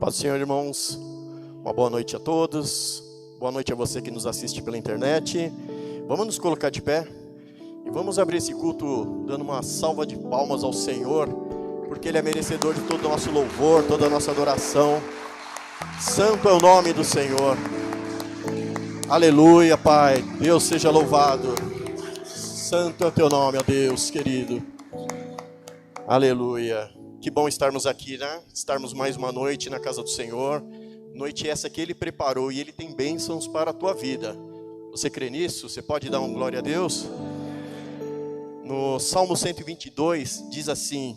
Paz do Senhor, irmãos. Uma boa noite a todos. Boa noite a você que nos assiste pela internet. Vamos nos colocar de pé e vamos abrir esse culto dando uma salva de palmas ao Senhor, porque Ele é merecedor de todo o nosso louvor, toda a nossa adoração. Santo é o nome do Senhor. Aleluia, Pai. Deus seja louvado. Santo é o teu nome, ó Deus querido. Aleluia. Que bom estarmos aqui, né? Estarmos mais uma noite na casa do Senhor. Noite essa que Ele preparou e Ele tem bênçãos para a tua vida. Você crê nisso? Você pode dar um glória a Deus? No Salmo 122 diz assim: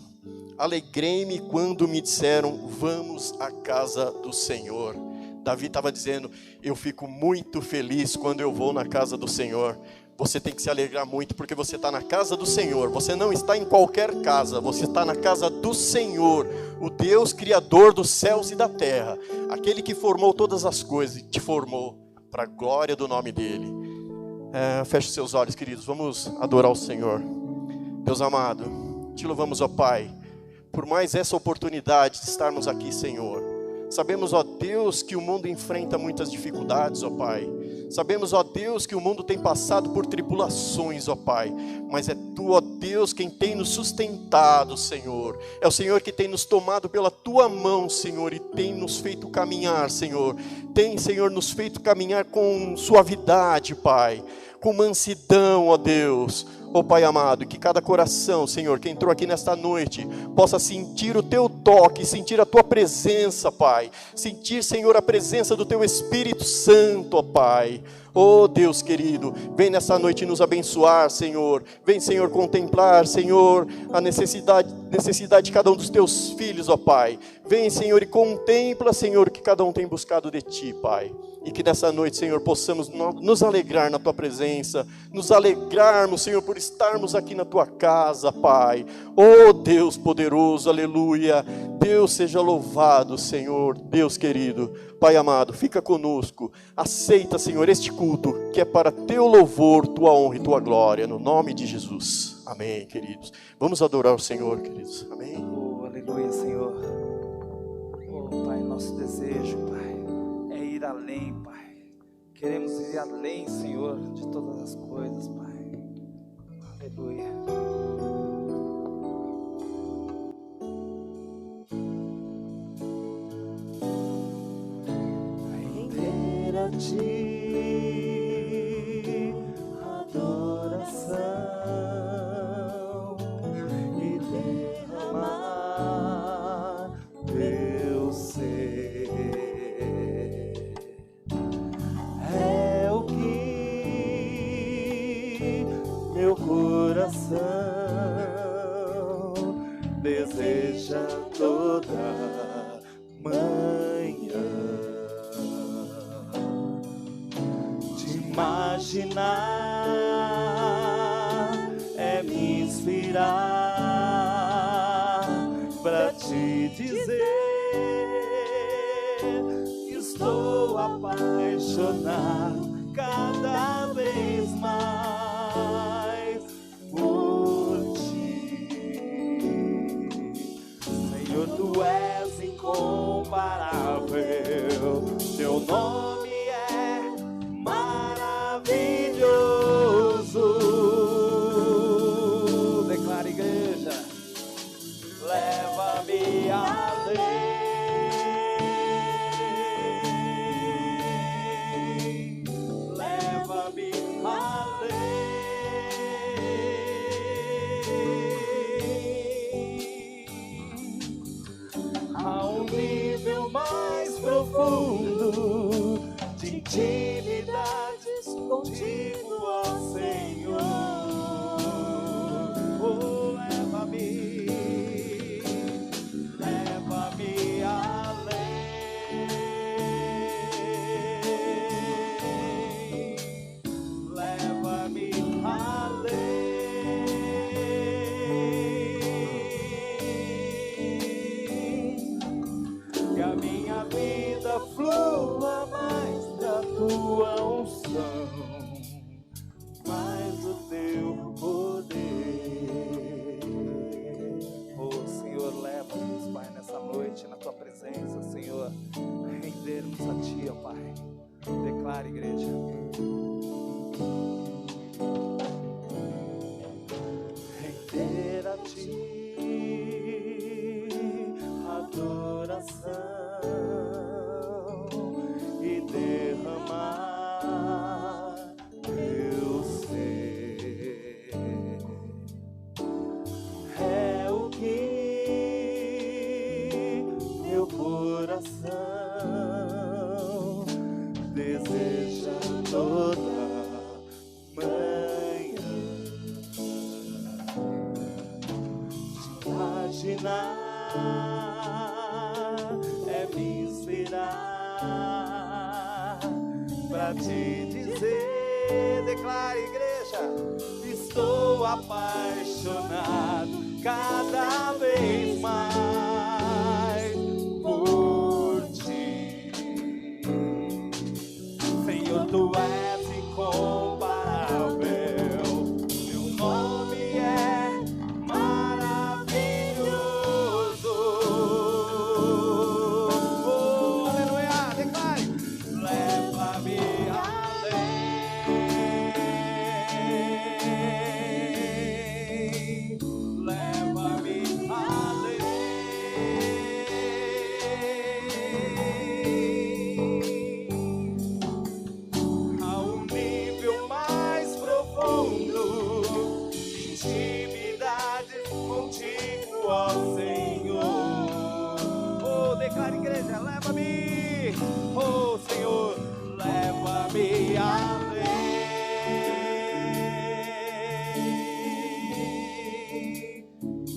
alegrei-me quando me disseram, vamos à casa do Senhor. Davi estava dizendo, eu fico muito feliz quando eu vou na casa do Senhor. Você tem que se alegrar muito porque você está na casa do Senhor. Você não está em qualquer casa, você está na casa do Senhor, o Deus Criador dos céus e da terra, aquele que formou todas as coisas e te formou para a glória do nome dEle. Feche seus olhos, queridos, vamos adorar o Senhor. Deus amado, te louvamos, ó Pai, por mais essa oportunidade de estarmos aqui, Senhor. Sabemos, ó Deus, que o mundo enfrenta muitas dificuldades, ó Pai. Sabemos, ó Deus, que o mundo tem passado por tribulações, ó Pai. Mas é Tu, ó Deus, quem tem nos sustentado, Senhor. É o Senhor que tem nos tomado pela Tua mão, Senhor, e tem nos feito caminhar, Senhor. Tem, Senhor, nos feito caminhar com suavidade, Pai. Com mansidão, ó Deus. Ó Pai amado, que cada coração, Senhor, que entrou aqui nesta noite, possa sentir o Teu toque, sentir a Tua presença, Pai. Sentir, Senhor, a presença do Teu Espírito Santo, ó Pai. Oh Deus querido, vem nessa noite nos abençoar, Senhor. Vem, Senhor, contemplar, Senhor, a necessidade de cada um dos Teus filhos, ó Pai. Vem, Senhor, e contempla, Senhor, o que cada um tem buscado de Ti, Pai. E que nessa noite, Senhor, possamos nos alegrar na Tua presença, nos alegrarmos, Senhor, por estarmos aqui na Tua casa, Pai. Oh Deus poderoso, aleluia. Deus seja louvado, Senhor, Deus querido. Pai amado, fica conosco. Aceita, Senhor, este culto, que é para Teu louvor, Tua honra e Tua glória, no nome de Jesus. Amém, queridos. Vamos adorar o Senhor, queridos. Amém. Oh, aleluia, Senhor. Oh, Pai, nosso desejo, Pai, é ir além, Pai. Queremos ir além, Senhor, de todas as coisas, Pai. Aleluia. Render a Ti adoração e derramar Teu ser. É o que meu coração deseja toda manhã. Te imaginar é me inspirar pra Te dizer que estou apaixonado cada vez mais por Ti. Senhor, Tu és incomparável, Teu nome é maravilhoso. Declara, igreja, leva-me além, leva-me além. oferecer a ti adoração e derramar meu ser. É o que meu coração deseja toda manhã. Imaginar é me inspirar pra te dizer, declare, igreja, estou apaixonado cada vez mais por ti. Senhor, tu és incomparável, teu nome é maravilhoso. Oh, aleluia, declare. Leva-me além, leva-me além. Ao nível mais profundo de intimidade contigo, ó Senhor. Oh, declara, igreja, leva-me, oh Senhor, leva-me além,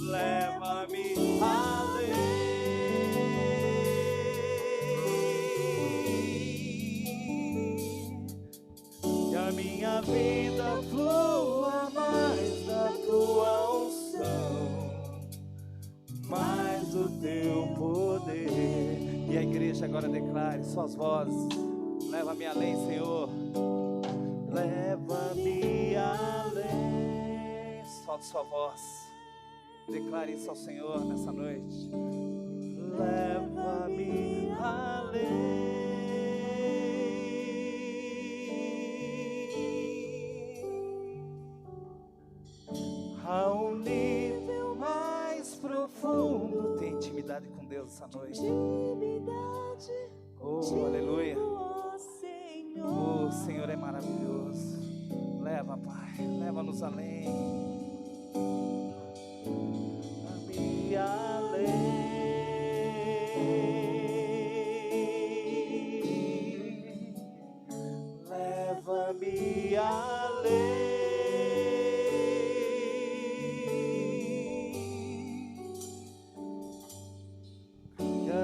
leva-me além. Que a minha vida flua mais da tua unção, mais do teu poder. E a igreja agora declare suas vozes. Leva-me além, Senhor. Leva-me além. Solte sua voz. Declare isso ao Senhor nessa noite. Leva-me além. Ao nível mais profundo. Tem intimidade com Deus essa noite. Oh, aleluia. Oh, o Senhor é maravilhoso. Leva, Pai, leva-nos além. Leva-me além. Leva-me além.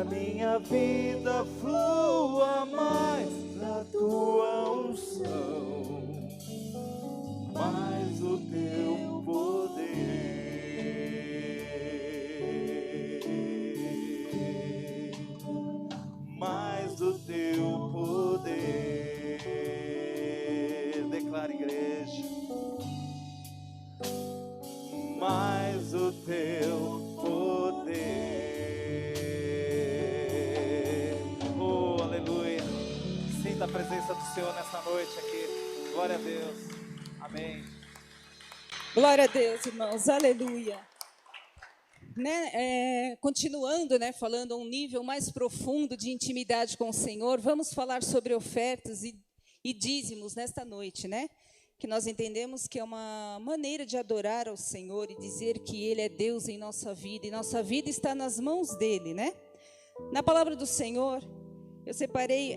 A minha vida flua mais da tua unção, mais o teu poder, mais o teu poder. Declara, igreja, mais o teu poder. Sinta a presença do Senhor nessa noite aqui. Glória a Deus. Amém. Glória a Deus, irmãos. Aleluia. Continuando, falando a um nível mais profundo de intimidade com o Senhor, vamos falar sobre ofertas e dízimos nesta noite, Que nós entendemos que é uma maneira de adorar ao Senhor e dizer que Ele é Deus em nossa vida, e nossa vida está nas mãos dEle, Na palavra do Senhor, eu separei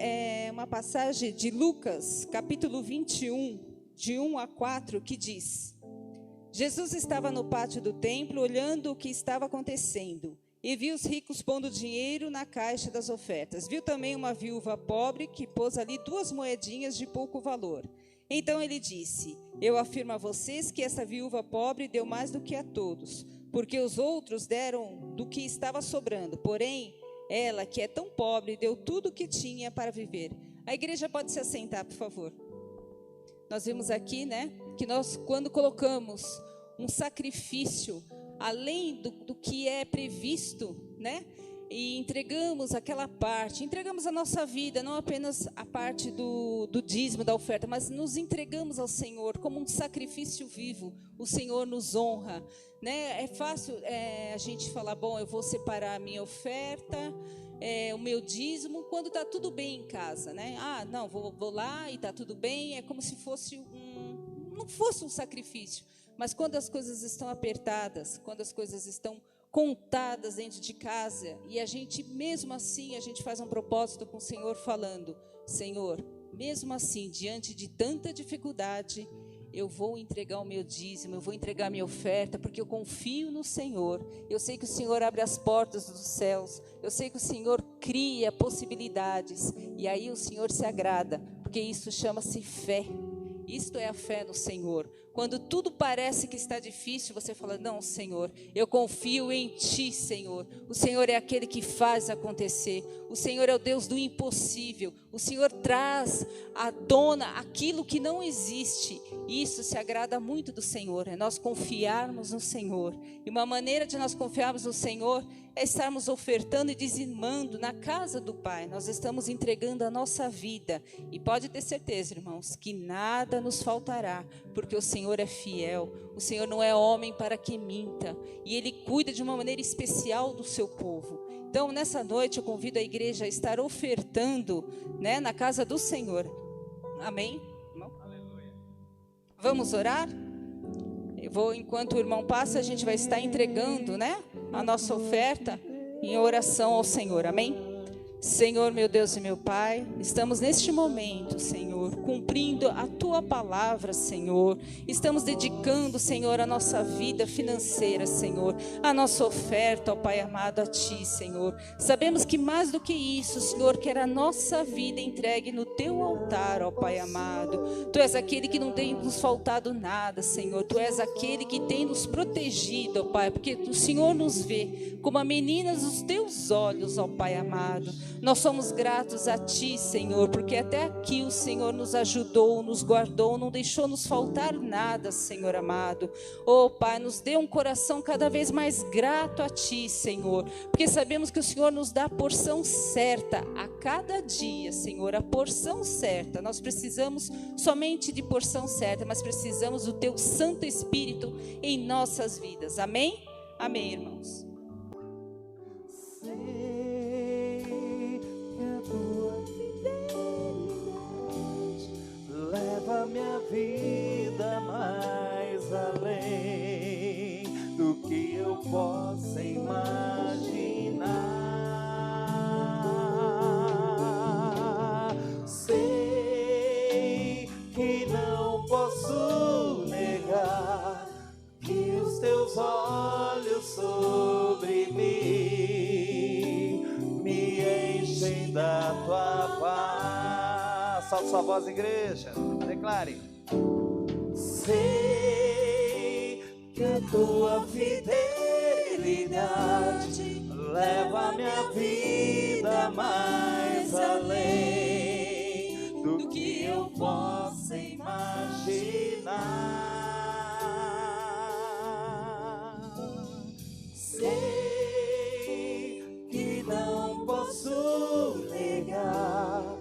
uma passagem de Lucas, capítulo 21, de 1 a 4, que diz: Jesus estava no pátio do templo, olhando o que estava acontecendo, e viu os ricos pondo dinheiro na caixa das ofertas. Viu também uma viúva pobre que pôs ali 2 moedinhas de pouco valor. Então ele disse: eu afirmo a vocês que essa viúva pobre deu mais do que a todos, porque os outros deram do que estava sobrando, porém ela, que é tão pobre, deu tudo o que tinha para viver. A igreja pode se assentar, por favor. Nós vimos aqui, que nós, quando colocamos um sacrifício além do que é previsto, e entregamos aquela parte, entregamos a nossa vida, não apenas a parte do dízimo, da oferta, mas nos entregamos ao Senhor como um sacrifício vivo. O Senhor nos honra, né? É fácil a gente falar, bom, eu vou separar a minha oferta, o meu dízimo, quando está tudo bem em casa, né? Ah, não, vou lá e está tudo bem, é como se fosse não fosse um sacrifício. Mas quando as coisas estão apertadas, quando as coisas estão contadas dentro de casa, e a gente, mesmo assim, a gente faz um propósito com o Senhor falando, Senhor, mesmo assim, diante de tanta dificuldade, eu vou entregar o meu dízimo, eu vou entregar a minha oferta, porque eu confio no Senhor. Eu sei que o Senhor abre as portas dos céus, eu sei que o Senhor cria possibilidades, e aí o Senhor se agrada, porque isso chama-se fé. Isto é a fé no Senhor. Quando tudo parece que está difícil, você fala, não, Senhor, eu confio em Ti, Senhor. O Senhor é aquele que faz acontecer. O Senhor é o Deus do impossível. O Senhor traz à tona aquilo que não existe. Isso se agrada muito do Senhor, é nós confiarmos no Senhor. E uma maneira de nós confiarmos no Senhor é estarmos ofertando e dizimando na casa do Pai. Nós estamos entregando a nossa vida. E pode ter certeza, irmãos, que nada nos faltará, porque o Senhor é fiel. O Senhor não é homem para que minta. E Ele cuida de uma maneira especial do seu povo. Então, nessa noite, eu convido a igreja a estar ofertando, né, na casa do Senhor. Amém? Aleluia. Vamos orar? Enquanto o irmão passa, a gente vai estar entregando, né, a nossa oferta em oração ao Senhor. Amém? Senhor, meu Deus e meu Pai, estamos neste momento, Senhor, cumprindo a Tua palavra, Senhor. Estamos dedicando, Senhor, a nossa vida financeira, Senhor, a nossa oferta, ó Pai amado, a Ti, Senhor. Sabemos que mais do que isso, Senhor, quer a nossa vida entregue no Teu altar, ó Pai amado. Tu és aquele que não tem nos faltado nada, Senhor. Tu és aquele que tem nos protegido, ó Pai, porque o Senhor nos vê como a menina dos Teus olhos, ó Pai amado. Nós somos gratos a Ti, Senhor, porque até aqui o Senhor nos ajudou, nos guardou, não deixou nos faltar nada, Senhor amado. Oh, Pai, nos dê um coração cada vez mais grato a Ti, Senhor, porque sabemos que o Senhor nos dá a porção certa a cada dia, Senhor, a porção certa. Nós precisamos somente de porção certa, mas precisamos do Teu Santo Espírito em nossas vidas. Amém? Amém, irmãos. Leva minha vida mais além do que eu possa imaginar. Sei que não posso negar que os Teus olhos sobre mim me enchem da Tua paz. Salve sua voz, igreja, declare. Sei que a Tua fidelidade leva minha vida mais além do que eu possa imaginar. Sei que não posso negar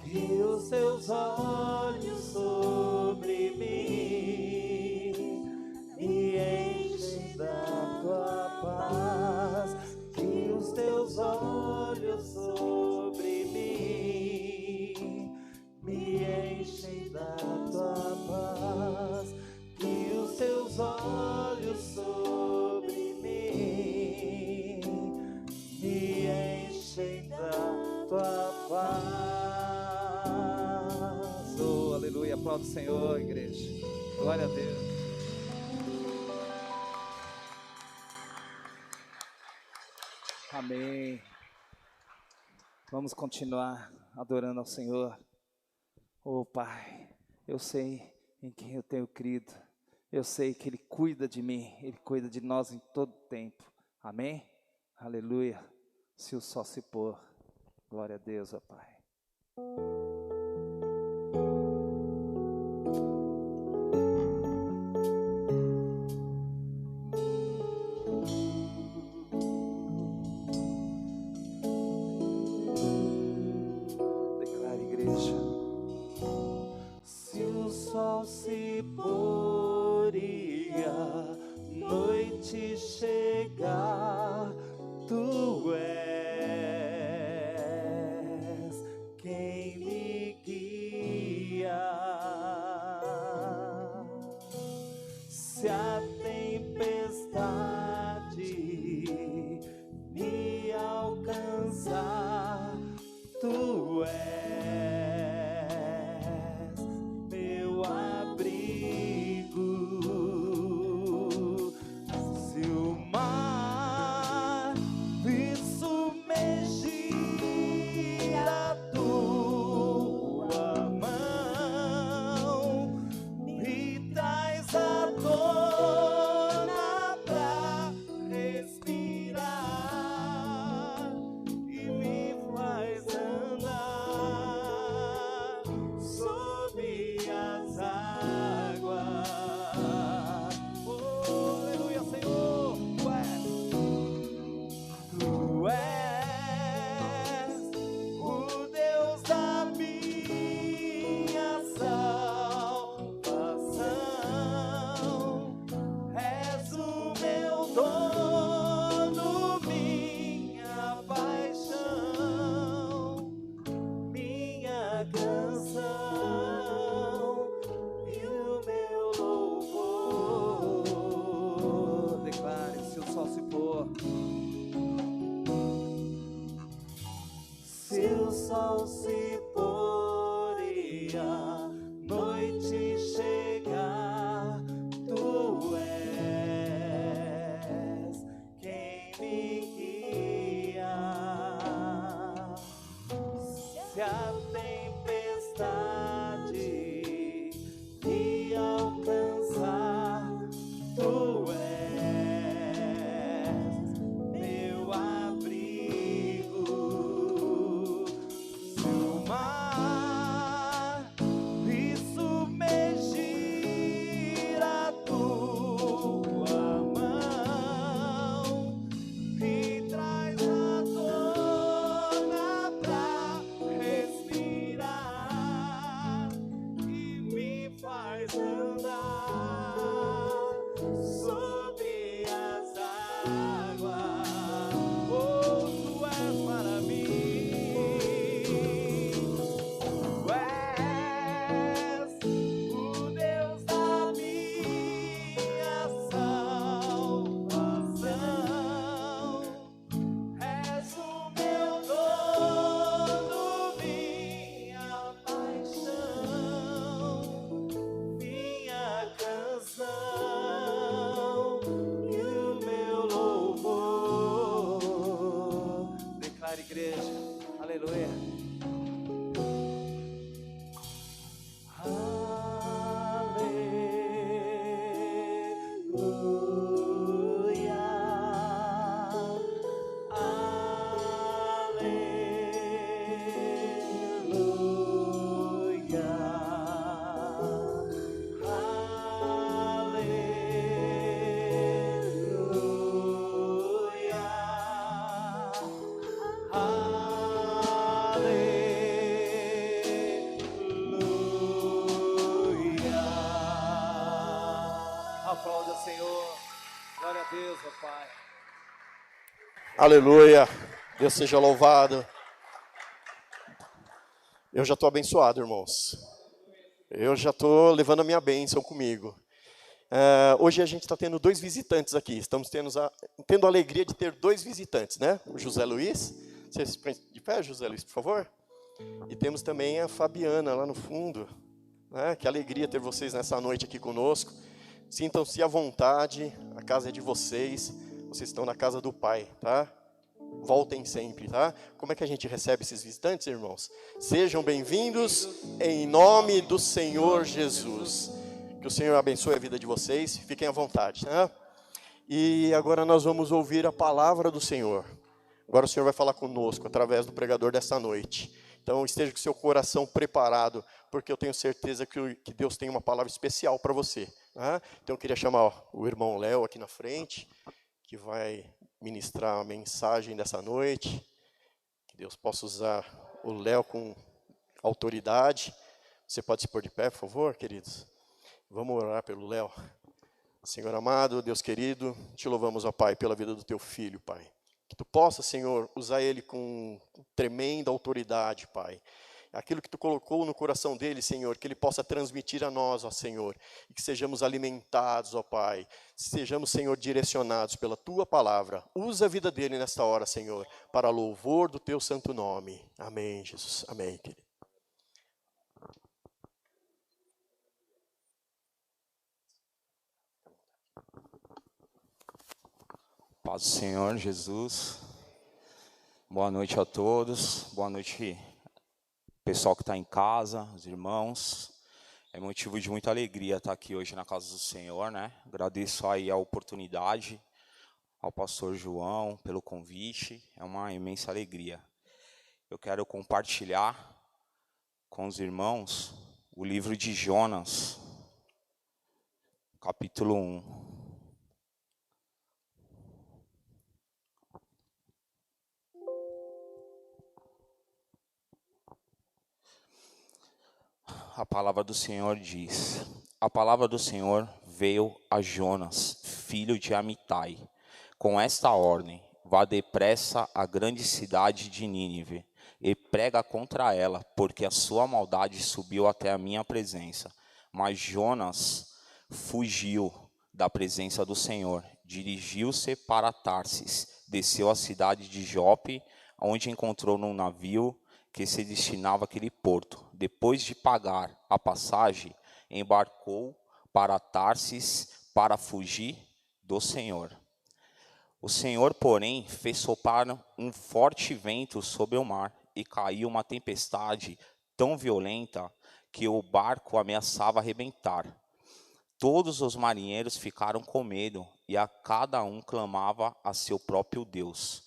que os Teus olhos sobre mim me enchem da Tua paz. Que os Teus olhos sobre mim me enchem da Tua paz. Que os Teus olhos sobre mim me enchem da Tua paz. Oh, aleluia, aplauda o Senhor, igreja. Glória a Deus. Amém. Vamos continuar adorando ao Senhor. Oh, Pai, eu sei em quem eu tenho crido. Eu sei que Ele cuida de mim, Ele cuida de nós em todo tempo. Amém? Aleluia. Se o sol se pôr. Glória a Deus, ó Pai. sol se pôr e a noite chegar, tu és quem me guia. Se a tempestade me alcançar, tu és meu abrigo. Se o mar me submergir, a tua mão me traz à tona pra respirar e me faz andar sobre as águas. Oh, tu és para mim, tu és o Deus da minha salvação. És o meu dono, minha paixão, minha canção e o meu louvor. Declare, igreja, aleluia. Aplauda, Senhor. Glória a Deus, ó Pai. Aleluia. Deus seja louvado. Eu já estou abençoado, irmãos. Eu já estou levando a minha bênção comigo. Hoje a gente está tendo 2 visitantes aqui. Estamos tendo a alegria de ter 2 visitantes, né? O José Luiz. Você se põe de pé, José Luiz, por favor. E temos também a Fabiana lá no fundo. Né? Que alegria ter vocês nessa noite aqui conosco. Sintam-se à vontade, a casa é de vocês. Vocês estão na casa do Pai, tá? Voltem sempre, tá? Como é que a gente recebe esses visitantes, irmãos? Sejam bem-vindos em nome do Senhor Jesus. Que o Senhor abençoe a vida de vocês. Fiquem à vontade, tá? E agora nós vamos ouvir a palavra do Senhor. Agora o Senhor vai falar conosco através do pregador dessa noite. Então esteja com seu coração preparado, porque eu tenho certeza que Deus tem uma palavra especial para você. Tá? Então eu queria chamar o irmão Léo aqui na frente, que vai ministrar a mensagem dessa noite. Que Deus possa usar o Léo com autoridade. Você pode se pôr de pé, por favor, queridos? Vamos orar pelo Léo. Senhor amado, Deus querido, te louvamos, ó Pai, pela vida do teu filho, Pai. Que tu possa, Senhor, usar ele com tremenda autoridade, Pai. Aquilo que tu colocou no coração dele, Senhor, que ele possa transmitir a nós, ó Senhor. E que sejamos alimentados, ó Pai. Sejamos, Senhor, direcionados pela tua palavra. Usa a vida dele nesta hora, Senhor, para louvor do teu santo nome. Amém, Jesus. Amém, querido. Paz do Senhor Jesus, boa noite a todos, boa noite pessoal que está em casa, os irmãos. É motivo de muita alegria estar aqui hoje na casa do Senhor, né? Agradeço aí a oportunidade ao pastor João pelo convite, é uma imensa alegria. Eu quero compartilhar com os irmãos o livro de Jonas, capítulo 1. A palavra do Senhor diz: a palavra do Senhor veio a Jonas, filho de Amitai, com esta ordem: vá depressa à grande cidade de Nínive e prega contra ela, porque a sua maldade subiu até a minha presença. Mas Jonas fugiu da presença do Senhor, dirigiu-se para Tarsis, desceu à cidade de Jope, onde encontrou num navio que se destinava àquele porto. Depois de pagar a passagem, embarcou para Tarsis para fugir do Senhor. O Senhor, porém, fez soprar um forte vento sobre o mar e caiu uma tempestade tão violenta que o barco ameaçava arrebentar. Todos os marinheiros ficaram com medo e a cada um clamava a seu próprio Deus.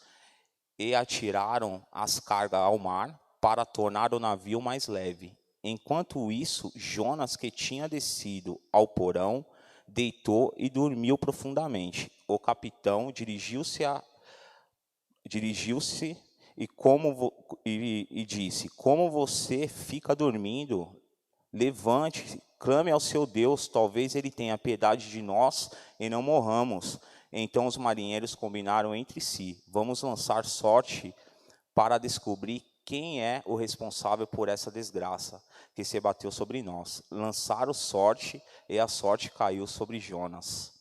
E atiraram as cargas ao mar para tornar o navio mais leve. Enquanto isso, Jonas, que tinha descido ao porão, deitou e dormiu profundamente. O capitão dirigiu-se e disse: Como você fica dormindo? Levante-se, clame ao seu Deus, talvez ele tenha piedade de nós e não morramos. Então os marinheiros combinaram entre si: vamos lançar sorte para descobrir quem é o responsável por essa desgraça que se abateu sobre nós. Lançaram sorte e a sorte caiu sobre Jonas.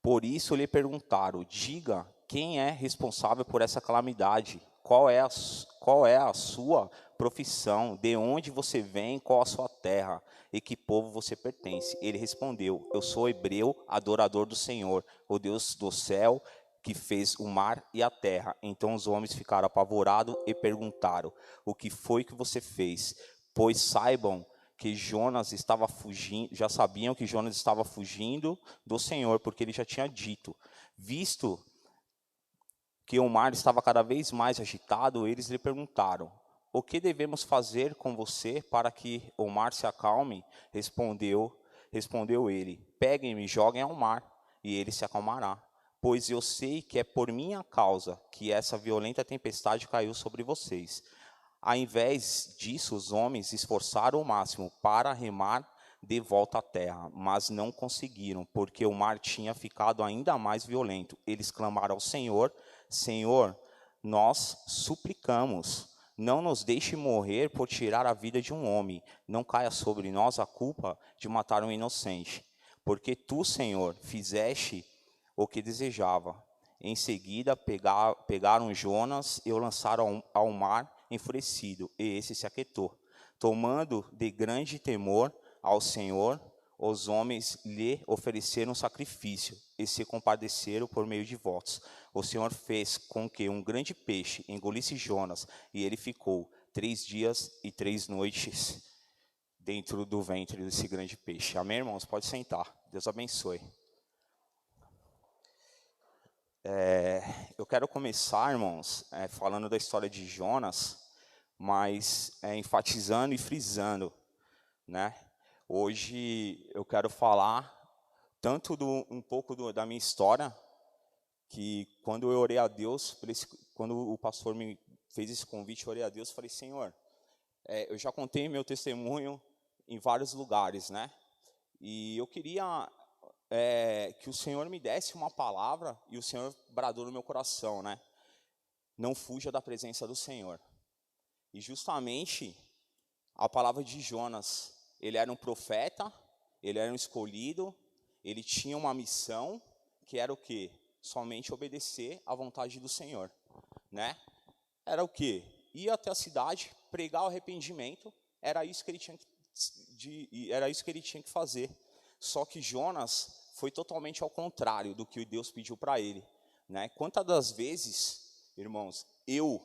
Por isso lhe perguntaram: diga, quem é responsável por essa calamidade? Qual é a sua profissão? De onde você vem? Qual a sua terra? E que povo você pertence? Ele respondeu: eu sou hebreu, adorador do Senhor, o Deus do céu, que fez o mar e a terra. Então os homens ficaram apavorados e perguntaram: o que foi que você fez? Pois saibam que Jonas estava fugindo, já sabiam que Jonas estava fugindo do Senhor, porque ele já tinha dito. Visto que o mar estava cada vez mais agitado, eles lhe perguntaram: o que devemos fazer com você para que o mar se acalme? Respondeu ele: peguem-me e joguem ao mar, e ele se acalmará. Pois eu sei que é por minha causa que essa violenta tempestade caiu sobre vocês. Ao invés disso, os homens esforçaram o máximo para remar de volta à terra, mas não conseguiram, porque o mar tinha ficado ainda mais violento. Eles clamaram ao Senhor: Senhor, nós suplicamos, não nos deixe morrer por tirar a vida de um homem. Não caia sobre nós a culpa de matar um inocente. Porque tu, Senhor, fizeste o que desejava. Em seguida, pegaram Jonas e o lançaram ao mar enfurecido, e esse se aquietou. Tomando de grande temor ao Senhor, os homens lhe ofereceram sacrifício e se compadeceram por meio de votos. O Senhor fez com que um grande peixe engolisse Jonas, e ele ficou 3 dias e 3 noites dentro do ventre desse grande peixe. Amém, irmãos? Pode sentar. Deus abençoe. Eu quero começar, irmãos, falando da história de Jonas, mas enfatizando e frisando, né? Hoje eu quero falar tanto um pouco da minha história, que quando eu orei a Deus, quando o pastor me fez esse convite, eu orei a Deus, falei: Senhor, eu já contei meu testemunho em vários lugares, né? E eu queria que o Senhor me desse uma palavra, e o Senhor bradou no meu coração, né? Não fuja da presença do Senhor. E justamente a palavra de Jonas, ele era um profeta, ele era um escolhido, ele tinha uma missão, que era o quê? Somente obedecer à vontade do Senhor, né? Era o quê? Ir até a cidade, pregar o arrependimento, era isso que ele tinha que fazer. Só que Jonas foi totalmente ao contrário do que Deus pediu para ele, né? Quantas das vezes, irmãos, eu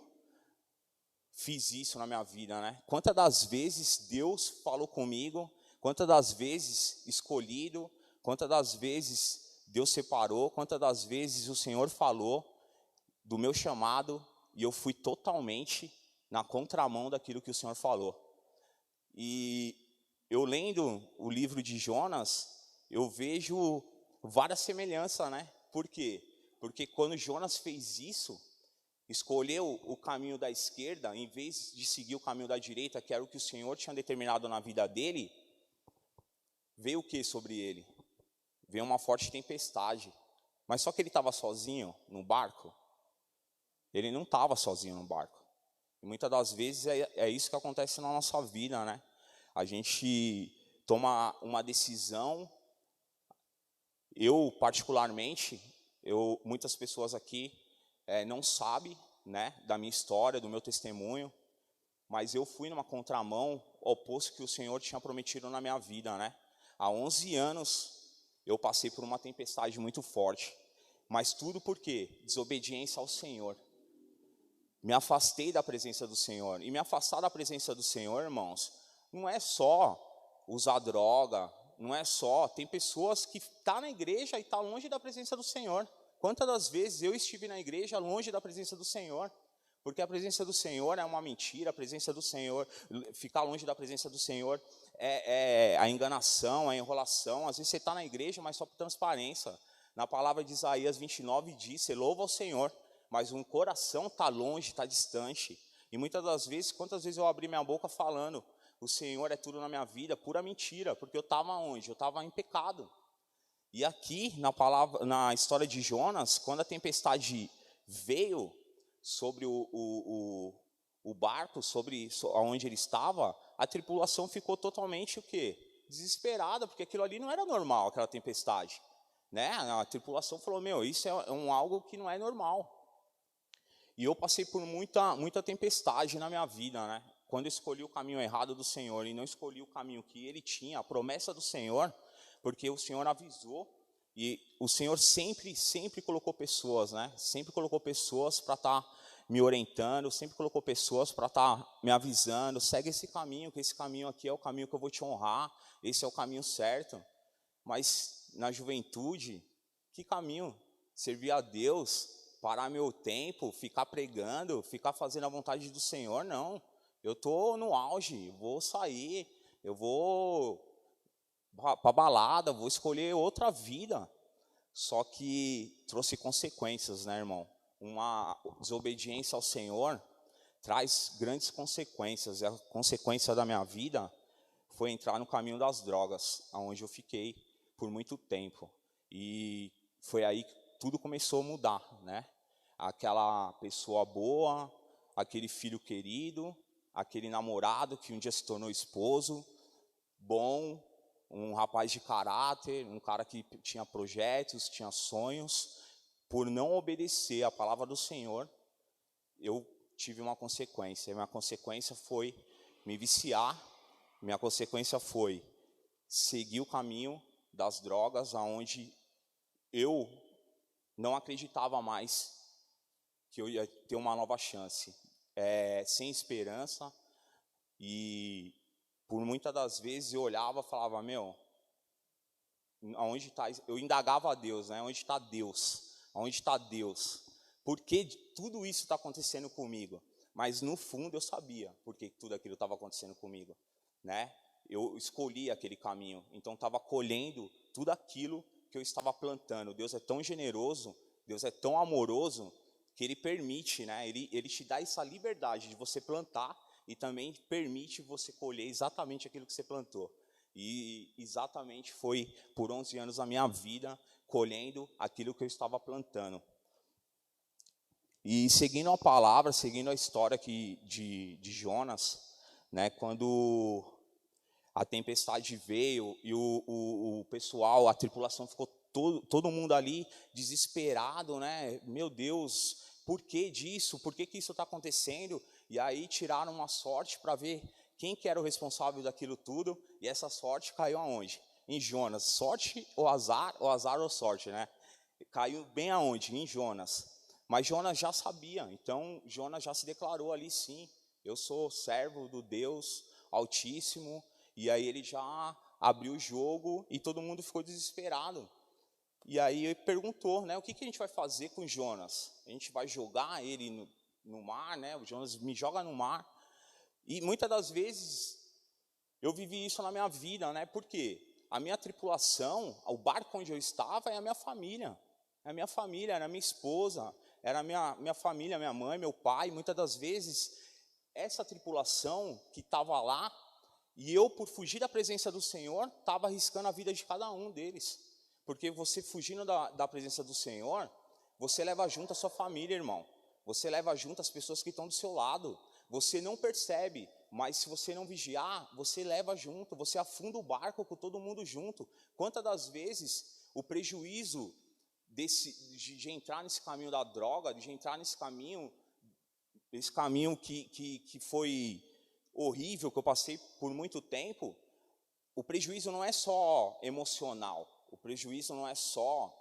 fiz isso na minha vida, né? Quantas das vezes Deus falou comigo, quantas das vezes escolhido, quantas das vezes Deus separou, quantas das vezes o Senhor falou do meu chamado e eu fui totalmente na contramão daquilo que o Senhor falou. E eu lendo o livro de Jonas, eu vejo várias semelhanças, né? Por quê? Porque quando Jonas fez isso, escolheu o caminho da esquerda, em vez de seguir o caminho da direita, que era o que o Senhor tinha determinado na vida dele, veio o que sobre ele? Veio uma forte tempestade. Mas só que ele estava sozinho no barco? Ele não estava sozinho no barco. E muitas das vezes é isso que acontece na nossa vida, né? A gente toma uma decisão. Eu, particularmente, muitas pessoas aqui não sabem, né, da minha história, do meu testemunho. mas eu fui numa contramão oposto que o Senhor tinha prometido na minha vida, né? Há 11 anos eu passei por uma tempestade muito forte, mas tudo por quê? Desobediência ao Senhor. Me afastei da presença do Senhor, e me afastar da presença do Senhor, irmãos, não é só usar droga, não é só, tem pessoas que estão na igreja e estão longe da presença do Senhor. Quantas das vezes eu estive na igreja longe da presença do Senhor? Porque a presença do Senhor é uma mentira, a presença do Senhor, ficar longe da presença do Senhor é a enganação, a enrolação. Às vezes você está na igreja, mas só por transparência. Na palavra de Isaías 29 diz, você louva ao Senhor, mas o coração está longe, está distante. E muitas das vezes, quantas vezes eu abri minha boca falando, o Senhor é tudo na minha vida, pura mentira, porque eu estava onde? Eu estava em pecado. E aqui, na história de Jonas, quando a tempestade veio sobre o barco, sobre onde ele estava, a tripulação ficou totalmente o quê? Desesperada, porque aquilo ali não era normal, aquela tempestade. Né? A tripulação falou, isso é algo que não é normal. E eu passei por muita tempestade na minha vida, né? Quando eu escolhi o caminho errado do Senhor e não escolhi o caminho que Ele tinha, a promessa do Senhor, porque o Senhor avisou, e o Senhor sempre colocou pessoas, né? Sempre colocou pessoas para estar me orientando, sempre colocou pessoas para estar me avisando, segue esse caminho, que esse caminho aqui é o caminho que eu vou te honrar, esse é o caminho certo. Mas na juventude, que caminho? Servir a Deus, parar meu tempo, ficar pregando, ficar fazendo a vontade do Senhor? Não. Eu estou no auge, vou sair, eu vou para balada, vou escolher outra vida. Só que trouxe consequências, né, irmão? Uma desobediência ao Senhor traz grandes consequências. E a consequência da minha vida foi entrar no caminho das drogas, onde eu fiquei por muito tempo. E foi aí que tudo começou a mudar, né? Aquela pessoa boa, aquele filho querido, aquele namorado que um dia se tornou esposo, bom, um rapaz de caráter, um cara que tinha projetos, tinha sonhos. Por não obedecer a palavra do Senhor, eu tive uma consequência. Minha consequência foi me viciar, minha consequência foi seguir o caminho das drogas, aonde eu não acreditava mais que eu ia ter uma nova chance. Sem esperança, e por muitas das vezes eu olhava e falava, aonde está? Eu indagava a Deus, né? Onde está Deus? Onde está Deus? Por que tudo isso está acontecendo comigo? Mas no fundo eu sabia por que tudo aquilo estava acontecendo comigo, né? Eu escolhi aquele caminho, então estava colhendo tudo aquilo que eu estava plantando. Deus é tão generoso, Deus é tão amoroso, que Ele permite, né? Ele te dá essa liberdade de você plantar e também permite você colher exatamente aquilo que você plantou. E exatamente foi por 11 anos a minha vida colhendo aquilo que eu estava plantando. E seguindo a palavra, seguindo a história aqui de Jonas, né? Quando a tempestade veio e o pessoal, a tripulação ficou todo mundo ali desesperado, né? Meu Deus, por que disso? Por que isso está acontecendo? E aí tiraram uma sorte para ver quem que era o responsável daquilo tudo, e essa sorte caiu aonde? Em Jonas. Sorte ou azar ou sorte, né? Caiu bem aonde? Em Jonas. Mas Jonas já sabia, então Jonas já se declarou ali, sim, eu sou servo do Deus Altíssimo, e aí ele já abriu o jogo e todo mundo ficou desesperado. E aí ele perguntou, né, o que a gente vai fazer com Jonas? A gente vai jogar ele no mar, né? O Jonas me joga no mar. E muitas das vezes eu vivi isso na minha vida, né? Porque a minha tripulação, o barco onde eu estava é a minha família. É a minha família, era a minha esposa, era a minha família, minha mãe, meu pai. Muitas das vezes, essa tripulação que estava lá, e eu, por fugir da presença do Senhor, estava arriscando a vida de cada um deles. Porque você fugindo da presença do Senhor, você leva junto a sua família, irmão. Você leva junto as pessoas que estão do seu lado. Você não percebe, mas se você não vigiar, você leva junto, você afunda o barco com todo mundo junto. Quantas das vezes o prejuízo de entrar nesse caminho da droga, de entrar nesse caminho que foi horrível que eu passei por muito tempo, o prejuízo não é só emocional, o prejuízo não é só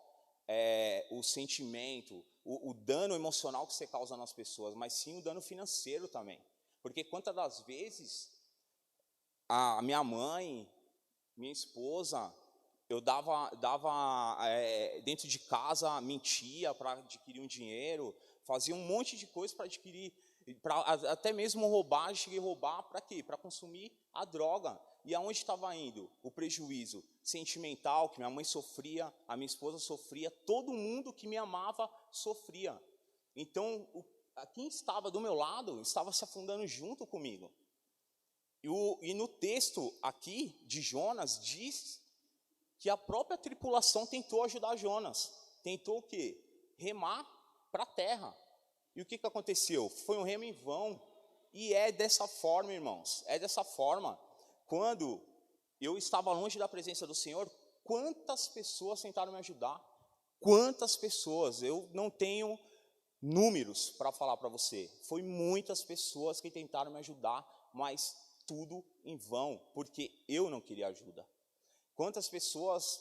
o sentimento, o dano emocional que você causa nas pessoas, mas sim o dano financeiro também. Porque quantas das vezes a minha mãe, minha esposa, eu dava dentro de casa, mentia para adquirir um dinheiro, fazia um monte de coisa para adquirir, até mesmo roubar, cheguei a roubar para quê? Para consumir a droga. E aonde estava indo o prejuízo sentimental, que minha mãe sofria, a minha esposa sofria, todo mundo que me amava sofria. Então, quem estava do meu lado estava se afundando junto comigo. E no texto aqui de Jonas diz que a própria tripulação tentou ajudar Jonas. Tentou o quê? Remar para a terra. E o que aconteceu? Foi um remo em vão. E é dessa forma, irmãos, é dessa forma. Quando eu estava longe da presença do Senhor, quantas pessoas tentaram me ajudar? Quantas pessoas? Eu não tenho números para falar para você. Foi muitas pessoas que tentaram me ajudar, mas tudo em vão, porque eu não queria ajuda. Quantas pessoas,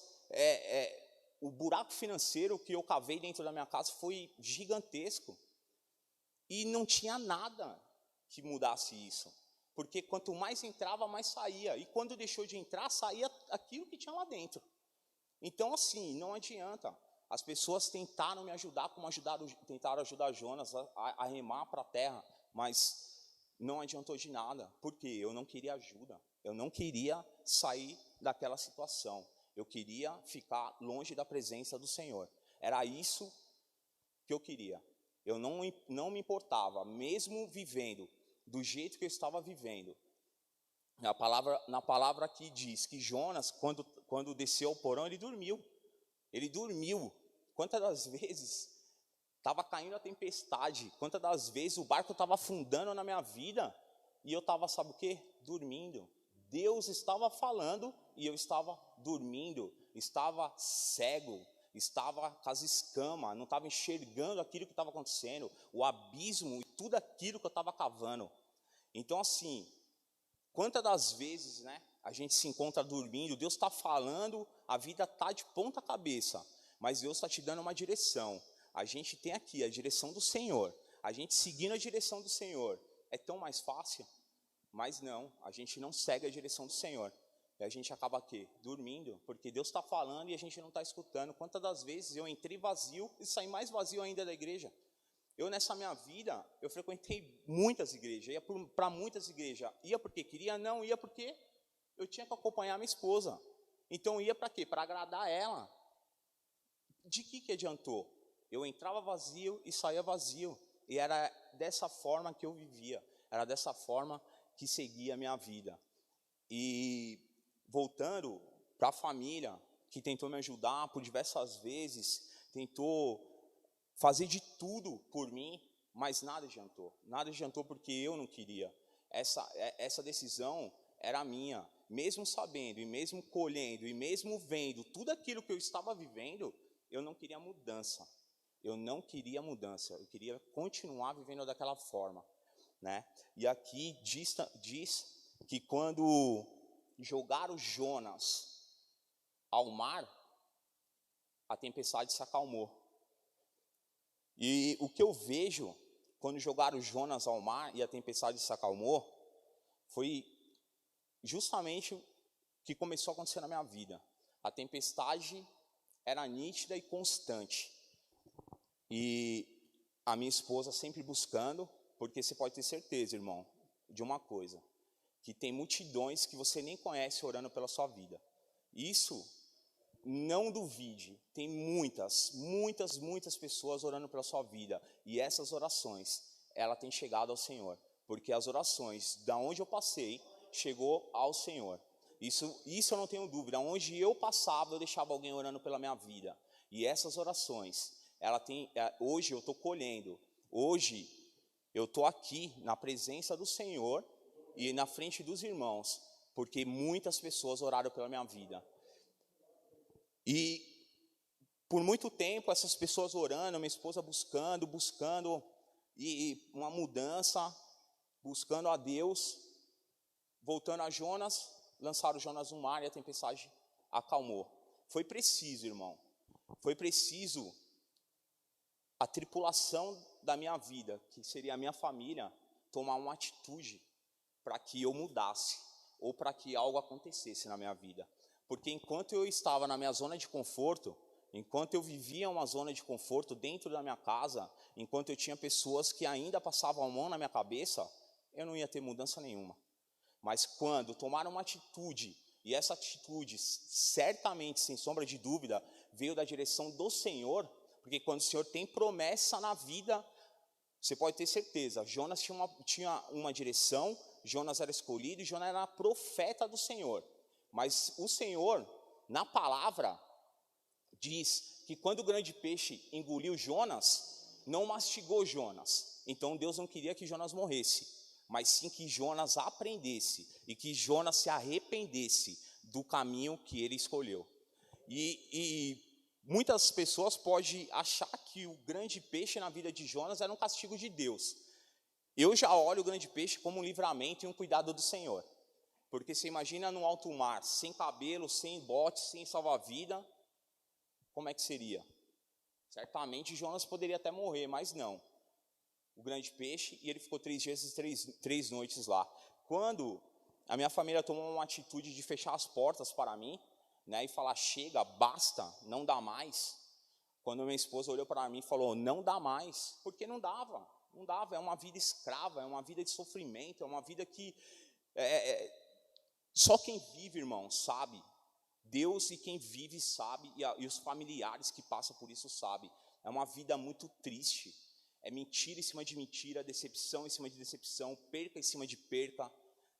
o buraco financeiro que eu cavei dentro da minha casa foi gigantesco. E não tinha nada que mudasse isso. Porque quanto mais entrava, mais saía. E quando deixou de entrar, saía aquilo que tinha lá dentro. Então, assim, não adianta. As pessoas tentaram me ajudar, como tentaram ajudar Jonas a remar para a terra. Mas não adiantou de nada. Porque eu não queria ajuda. Eu não queria sair daquela situação. Eu queria ficar longe da presença do Senhor. Era isso que eu queria. Eu não me importava, mesmo vivendo do jeito que eu estava vivendo. Na palavra aqui diz que Jonas, quando desceu ao porão, ele dormiu. Ele dormiu. Quantas das vezes estava caindo a tempestade, quantas das vezes o barco estava afundando na minha vida, e eu estava, sabe o quê? Dormindo. Deus estava falando e eu estava dormindo, estava cego, estava com as escamas, não estava enxergando aquilo que estava acontecendo, o abismo e tudo aquilo que eu estava cavando. Então, assim, quantas das vezes, né, a gente se encontra dormindo, Deus está falando, a vida está de ponta cabeça, mas Deus está te dando uma direção. A gente tem aqui a direção do Senhor, a gente seguindo a direção do Senhor, é tão mais fácil, mas não, a gente não segue a direção do Senhor. E a gente acaba aqui, dormindo, porque Deus está falando e a gente não está escutando. Quantas das vezes eu entrei vazio e saí mais vazio ainda da igreja? Eu, nessa minha vida, eu frequentei muitas igrejas, ia para muitas igrejas. Ia porque queria? Não, ia porque eu tinha que acompanhar minha esposa. Então ia para quê? Para agradar ela. De que adiantou? Eu entrava vazio e saía vazio. E era dessa forma que eu vivia. Era dessa forma que seguia a minha vida. E voltando para a família, que tentou me ajudar por diversas vezes, tentou fazer de tudo por mim, mas nada adiantou. Nada adiantou porque eu não queria. Essa decisão era minha. Mesmo sabendo, e mesmo colhendo, e mesmo vendo tudo aquilo que eu estava vivendo, eu não queria mudança. Eu não queria mudança. Eu queria continuar vivendo daquela forma, né? E aqui diz que quando jogaram Jonas ao mar, a tempestade se acalmou. E o que eu vejo quando jogaram Jonas ao mar e a tempestade se acalmou, foi justamente o que começou a acontecer na minha vida. A tempestade era nítida e constante. E a minha esposa sempre buscando, porque você pode ter certeza, irmão, de uma coisa, que tem multidões que você nem conhece orando pela sua vida. Isso, não duvide, tem muitas pessoas orando pela sua vida. E essas orações, ela tem chegado ao Senhor. Porque as orações, da onde eu passei, chegou ao Senhor. Isso eu não tenho dúvida. Onde eu passava, eu deixava alguém orando pela minha vida. E essas orações, hoje eu estou colhendo. Hoje eu estou aqui na presença do Senhor e na frente dos irmãos, porque muitas pessoas oraram pela minha vida. E por muito tempo essas pessoas orando, minha esposa buscando e uma mudança, buscando a Deus, Voltando a Jonas, lançaram Jonas no mar e a tempestade acalmou. Foi preciso, irmão, foi preciso a tripulação da minha vida, que seria a minha família, tomar uma atitude para que eu mudasse, ou para que algo acontecesse na minha vida. Porque enquanto eu estava na minha zona de conforto, enquanto eu vivia uma zona de conforto dentro da minha casa, enquanto eu tinha pessoas que ainda passavam a mão na minha cabeça, eu não ia ter mudança nenhuma. Mas quando tomaram uma atitude, e essa atitude, certamente, sem sombra de dúvida, veio da direção do Senhor, porque quando o Senhor tem promessa na vida, você pode ter certeza, Jonas tinha uma direção, Jonas era escolhido, e Jonas era profeta do Senhor. Mas o Senhor, na palavra, diz que quando o grande peixe engoliu Jonas, não mastigou Jonas. Então Deus não queria que Jonas morresse, mas sim que Jonas aprendesse e que Jonas se arrependesse do caminho que ele escolheu. E muitas pessoas podem achar que o grande peixe na vida de Jonas era um castigo de Deus. Eu já olho o grande peixe como um livramento e um cuidado do Senhor. Porque você imagina no alto mar, sem cabelo, sem bote, sem salva-vida, como é que seria? Certamente Jonas poderia até morrer, mas não. O grande peixe, e ele ficou 3 dias e 3 noites lá. Quando a minha família tomou uma atitude de fechar as portas para mim, né, e falar, chega, basta, não dá mais. Quando minha esposa olhou para mim e falou, não dá mais, porque não dava, é uma vida escrava, é uma vida de sofrimento, é uma vida que só quem vive, irmão, sabe. Deus e quem vive sabe, e os familiares que passam por isso sabem. É uma vida muito triste, é mentira em cima de mentira, decepção em cima de decepção, perca em cima de perca,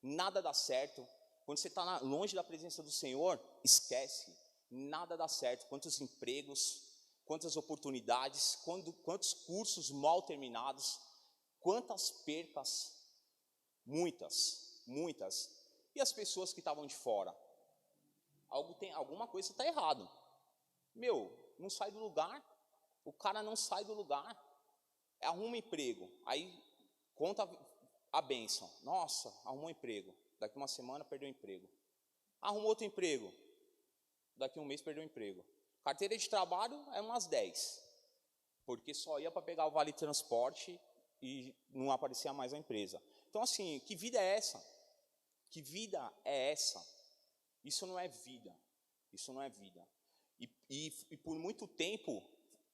nada dá certo. Quando você está longe da presença do Senhor, esquece, nada dá certo. Quantos empregos, quantas oportunidades, quantos cursos mal terminados, quantas percas, muitas. E as pessoas que estavam de fora? Alguma coisa está errado. Não sai do lugar, o cara não sai do lugar, arruma emprego, aí conta a bênção, nossa, arrumou emprego, daqui uma semana perdeu o emprego, arrumou outro emprego, daqui um mês perdeu o emprego, carteira de trabalho é umas 10, porque só ia para pegar o vale transporte e não aparecia mais a empresa. Então assim, que vida é essa? Que vida é essa? Isso não é vida, isso não é vida. E por muito tempo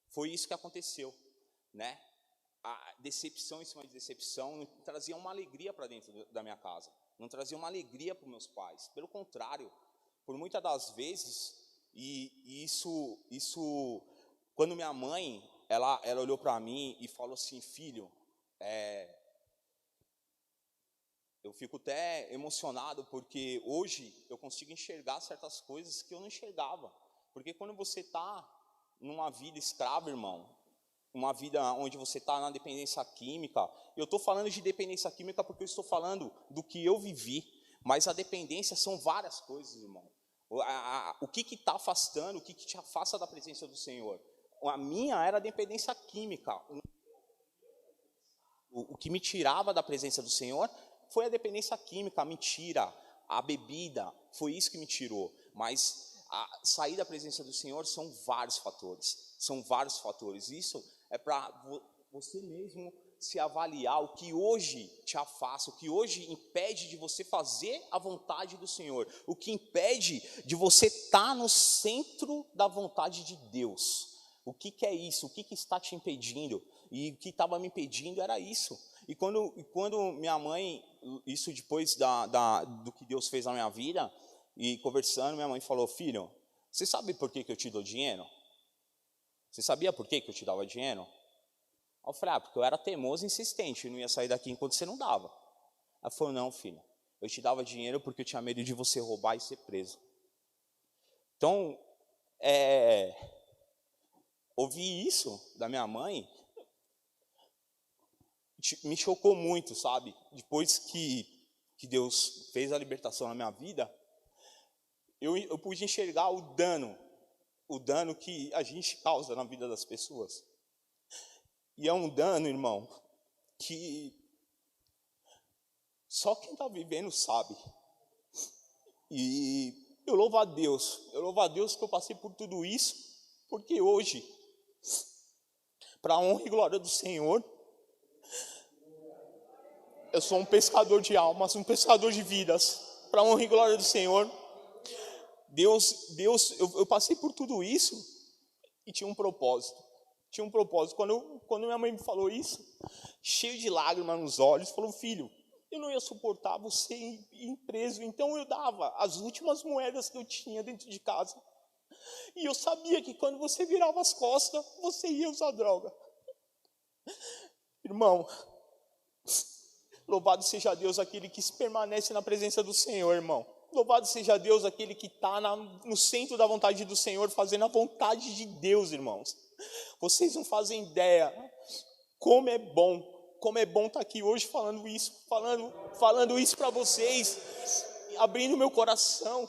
foi isso que aconteceu, né? A decepção em cima de decepção não trazia uma alegria para dentro da minha casa, não trazia uma alegria para os meus pais. Pelo contrário, por muitas das vezes, e isso quando minha mãe, ela olhou para mim e falou assim, filho, eu fico até emocionado, porque hoje eu consigo enxergar certas coisas que eu não enxergava. Porque quando você está numa vida escrava, irmão, uma vida onde você está na dependência química, eu estou falando de dependência química porque eu estou falando do que eu vivi, mas a dependência são várias coisas, irmão. O que está afastando, o que te afasta da presença do Senhor? A minha era a dependência química. O que me tirava da presença do Senhor foi a dependência química, a mentira, a bebida, foi isso que me tirou. Mas sair da presença do Senhor são vários fatores. Isso é para você mesmo se avaliar o que hoje te afasta, o que hoje impede de você fazer a vontade do Senhor, o que impede de você estar no centro da vontade de Deus. O que é isso? O que está te impedindo? E o que estava me impedindo era isso. E quando minha mãe, isso depois do que Deus fez na minha vida, e conversando, minha mãe falou, filho, você sabe por que eu te dou dinheiro? Você sabia por que eu te dava dinheiro? Eu falei, porque eu era teimoso e insistente, eu não ia sair daqui enquanto você não dava. Ela falou, não, filho, eu te dava dinheiro porque eu tinha medo de você roubar e ser preso. Então, ouvir isso da minha mãe me chocou muito, sabe? Depois que Deus fez a libertação na minha vida, eu pude enxergar o dano que a gente causa na vida das pessoas. E é um dano, irmão, que só quem está vivendo sabe. E eu louvo a Deus que eu passei por tudo isso, porque hoje, para a honra e glória do Senhor, eu sou um pescador de almas, um pescador de vidas, para a honra e glória do Senhor. Eu passei por tudo isso e tinha um propósito. Quando minha mãe me falou isso, cheio de lágrimas nos olhos, falou: filho, eu não ia suportar você ir preso, então eu dava as últimas moedas que eu tinha dentro de casa. E eu sabia que quando você virava as costas, você ia usar droga. Irmão, louvado seja Deus, aquele que permanece na presença do Senhor, irmão. Louvado seja Deus, aquele que está no centro da vontade do Senhor, fazendo a vontade de Deus, irmãos. Vocês não fazem ideia como é bom estar aqui hoje falando isso para vocês, abrindo meu coração,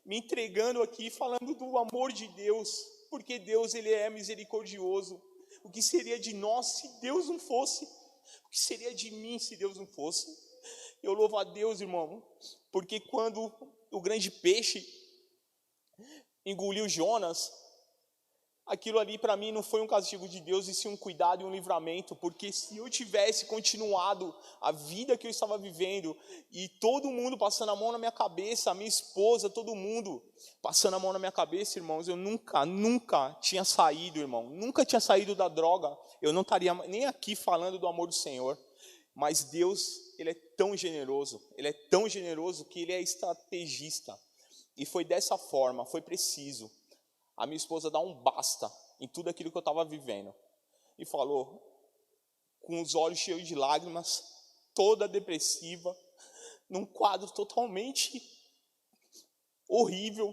me entregando aqui, falando do amor de Deus, porque Deus, Ele é misericordioso. O que seria de nós se Deus não fosse? O que seria de mim se Deus não fosse? Eu louvo a Deus, irmão, porque quando o grande peixe engoliu Jonas, aquilo ali para mim não foi um castigo de Deus, e sim um cuidado e um livramento, porque se eu tivesse continuado a vida que eu estava vivendo, e todo mundo passando a mão na minha cabeça, a minha esposa, todo mundo passando a mão na minha cabeça, irmãos, eu nunca tinha saído, irmão, nunca tinha saído da droga, eu não estaria nem aqui falando do amor do Senhor. Mas Deus, Ele é tão generoso que Ele é estrategista, e foi dessa forma, foi preciso a minha esposa dar um basta em tudo aquilo que eu estava vivendo. E falou, com os olhos cheios de lágrimas, toda depressiva, num quadro totalmente horrível.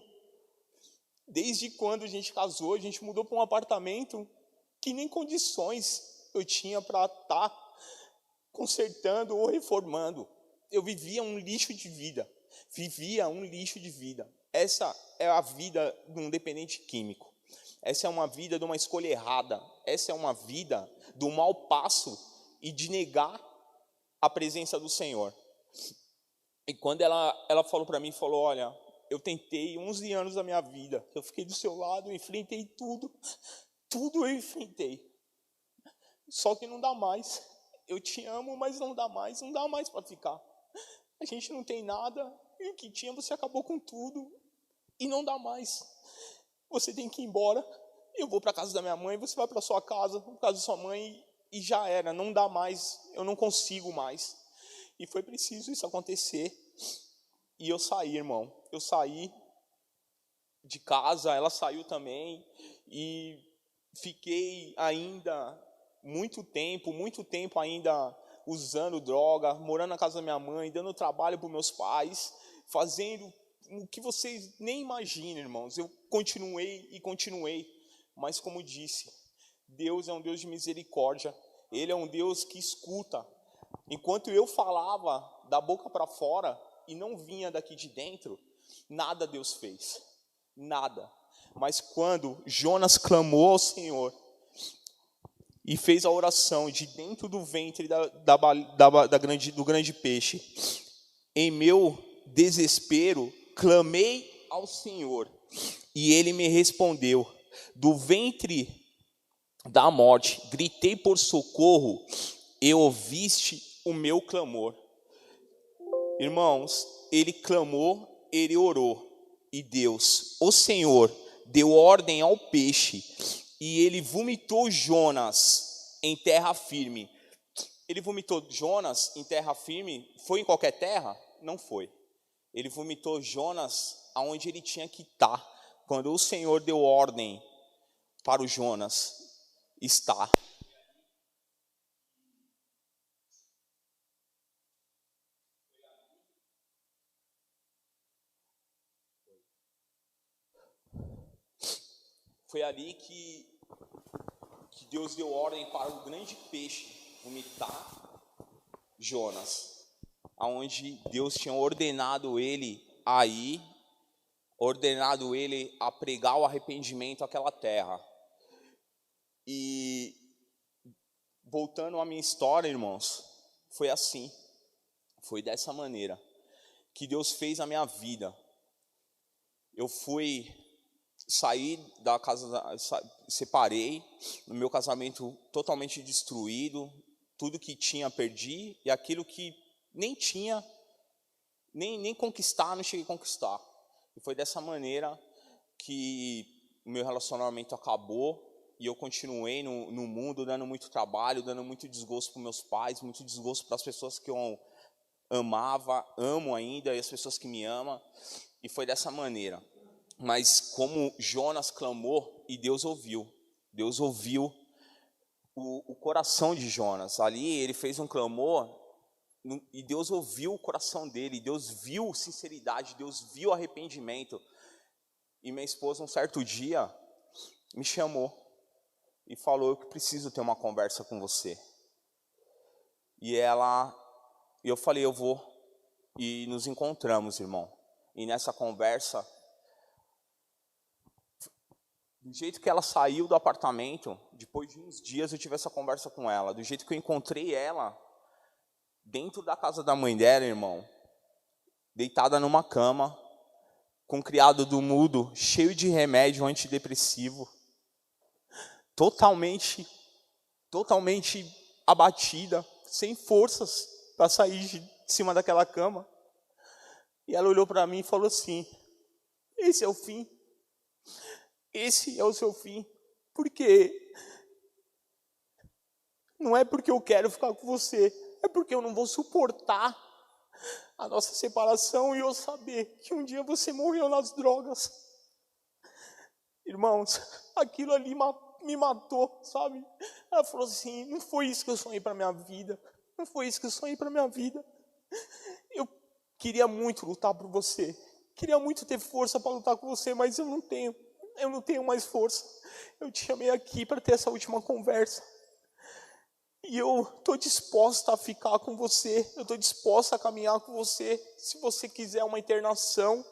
Desde quando a gente casou, a gente mudou para um apartamento que nem condições eu tinha para estar consertando ou reformando. Eu vivia um lixo de vida. Essa é a vida de um dependente químico. Essa é uma vida de uma escolha errada. Essa é uma vida do mau passo e de negar a presença do Senhor. E quando ela falou para mim, olha, eu tentei 11 anos da minha vida, eu fiquei do seu lado, eu enfrentei tudo eu enfrentei. Só que não dá mais. Eu te amo, mas não dá mais para ficar. A gente não tem nada, e o que tinha você acabou com tudo, e não dá mais. Você tem que ir embora, eu vou para a casa da minha mãe, você vai para a sua casa, para a casa da sua mãe, e já era, não dá mais, eu não consigo mais. E foi preciso isso acontecer, e eu saí, irmão, eu saí de casa, ela saiu também, e fiquei ainda muito tempo ainda usando droga, morando na casa da minha mãe, dando trabalho para os meus pais, fazendo o que vocês nem imaginam, irmãos. Eu continuei, mas como disse, Deus é um Deus de misericórdia, Ele é um Deus que escuta. Enquanto eu falava da boca para fora e não vinha daqui de dentro, nada Deus fez, nada. Mas quando Jonas clamou ao Senhor e fez a oração de dentro do ventre do grande peixe, em meu desespero, clamei ao Senhor, e Ele me respondeu. Do ventre da morte, gritei por socorro, e ouviste o meu clamor. Irmãos, ele clamou, ele orou, e Deus, o Senhor, deu ordem ao peixe, e ele vomitou Jonas em terra firme. Ele vomitou Jonas em terra firme, foi em qualquer terra? Não foi. Ele vomitou Jonas aonde ele tinha que estar, quando o Senhor deu ordem para o Jonas estar. Foi ali que Deus deu ordem para o grande peixe vomitar Jonas, aonde Deus tinha ordenado ele a ir, ordenado ele a pregar o arrependimento àquela terra. E voltando à minha história, irmãos, foi assim, foi dessa maneira que Deus fez na minha vida. Eu saí da casa, separei, no meu casamento totalmente destruído, tudo que tinha perdi, e aquilo que nem tinha, nem conquistar, não cheguei a conquistar. E foi dessa maneira que o meu relacionamento acabou, e eu continuei no mundo, dando muito trabalho, dando muito desgosto para meus pais, muito desgosto para as pessoas que eu amava, amo ainda, e as pessoas que me amam, e foi dessa maneira. Mas como Jonas clamou, e Deus ouviu o coração de Jonas. Ali ele fez um clamor, e Deus ouviu o coração dele, Deus viu sinceridade, Deus viu arrependimento. E minha esposa, um certo dia, me chamou e falou: eu preciso ter uma conversa com você. E eu falei: eu vou. E nos encontramos, irmão. E nessa conversa, do jeito que ela saiu do apartamento, depois de uns dias eu tive essa conversa com ela. Do jeito que eu encontrei ela, dentro da casa da mãe dela, irmão, deitada numa cama, com um criado do mudo, cheio de remédio antidepressivo, totalmente abatida, sem forças para sair de cima daquela cama. E ela olhou para mim e falou assim: esse é o fim. Esse é o seu fim. Porque não é porque eu quero ficar com você, é porque eu não vou suportar a nossa separação e eu saber que um dia você morreu nas drogas. Irmãos, aquilo ali me matou, sabe? Ela falou assim: não foi isso que eu sonhei para minha vida. Não foi isso que eu sonhei para minha vida. Eu queria muito lutar por você. Queria muito ter força para lutar com você, mas eu não tenho. Eu não tenho mais força. Eu te chamei aqui para ter essa última conversa. E eu estou disposta a ficar com você. Eu estou disposta a caminhar com você. Se você quiser uma internação,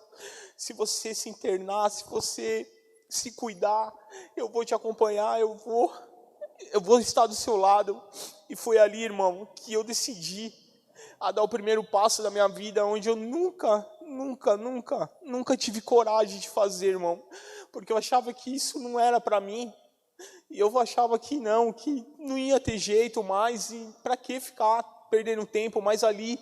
se você se internar, se você se cuidar, eu vou te acompanhar, eu vou estar do seu lado. E foi ali, irmão, que eu decidi a dar o primeiro passo da minha vida, onde eu nunca tive coragem de fazer, irmão, porque eu achava que isso não era para mim, e eu achava que não ia ter jeito mais, e para que ficar perdendo tempo? Mas ali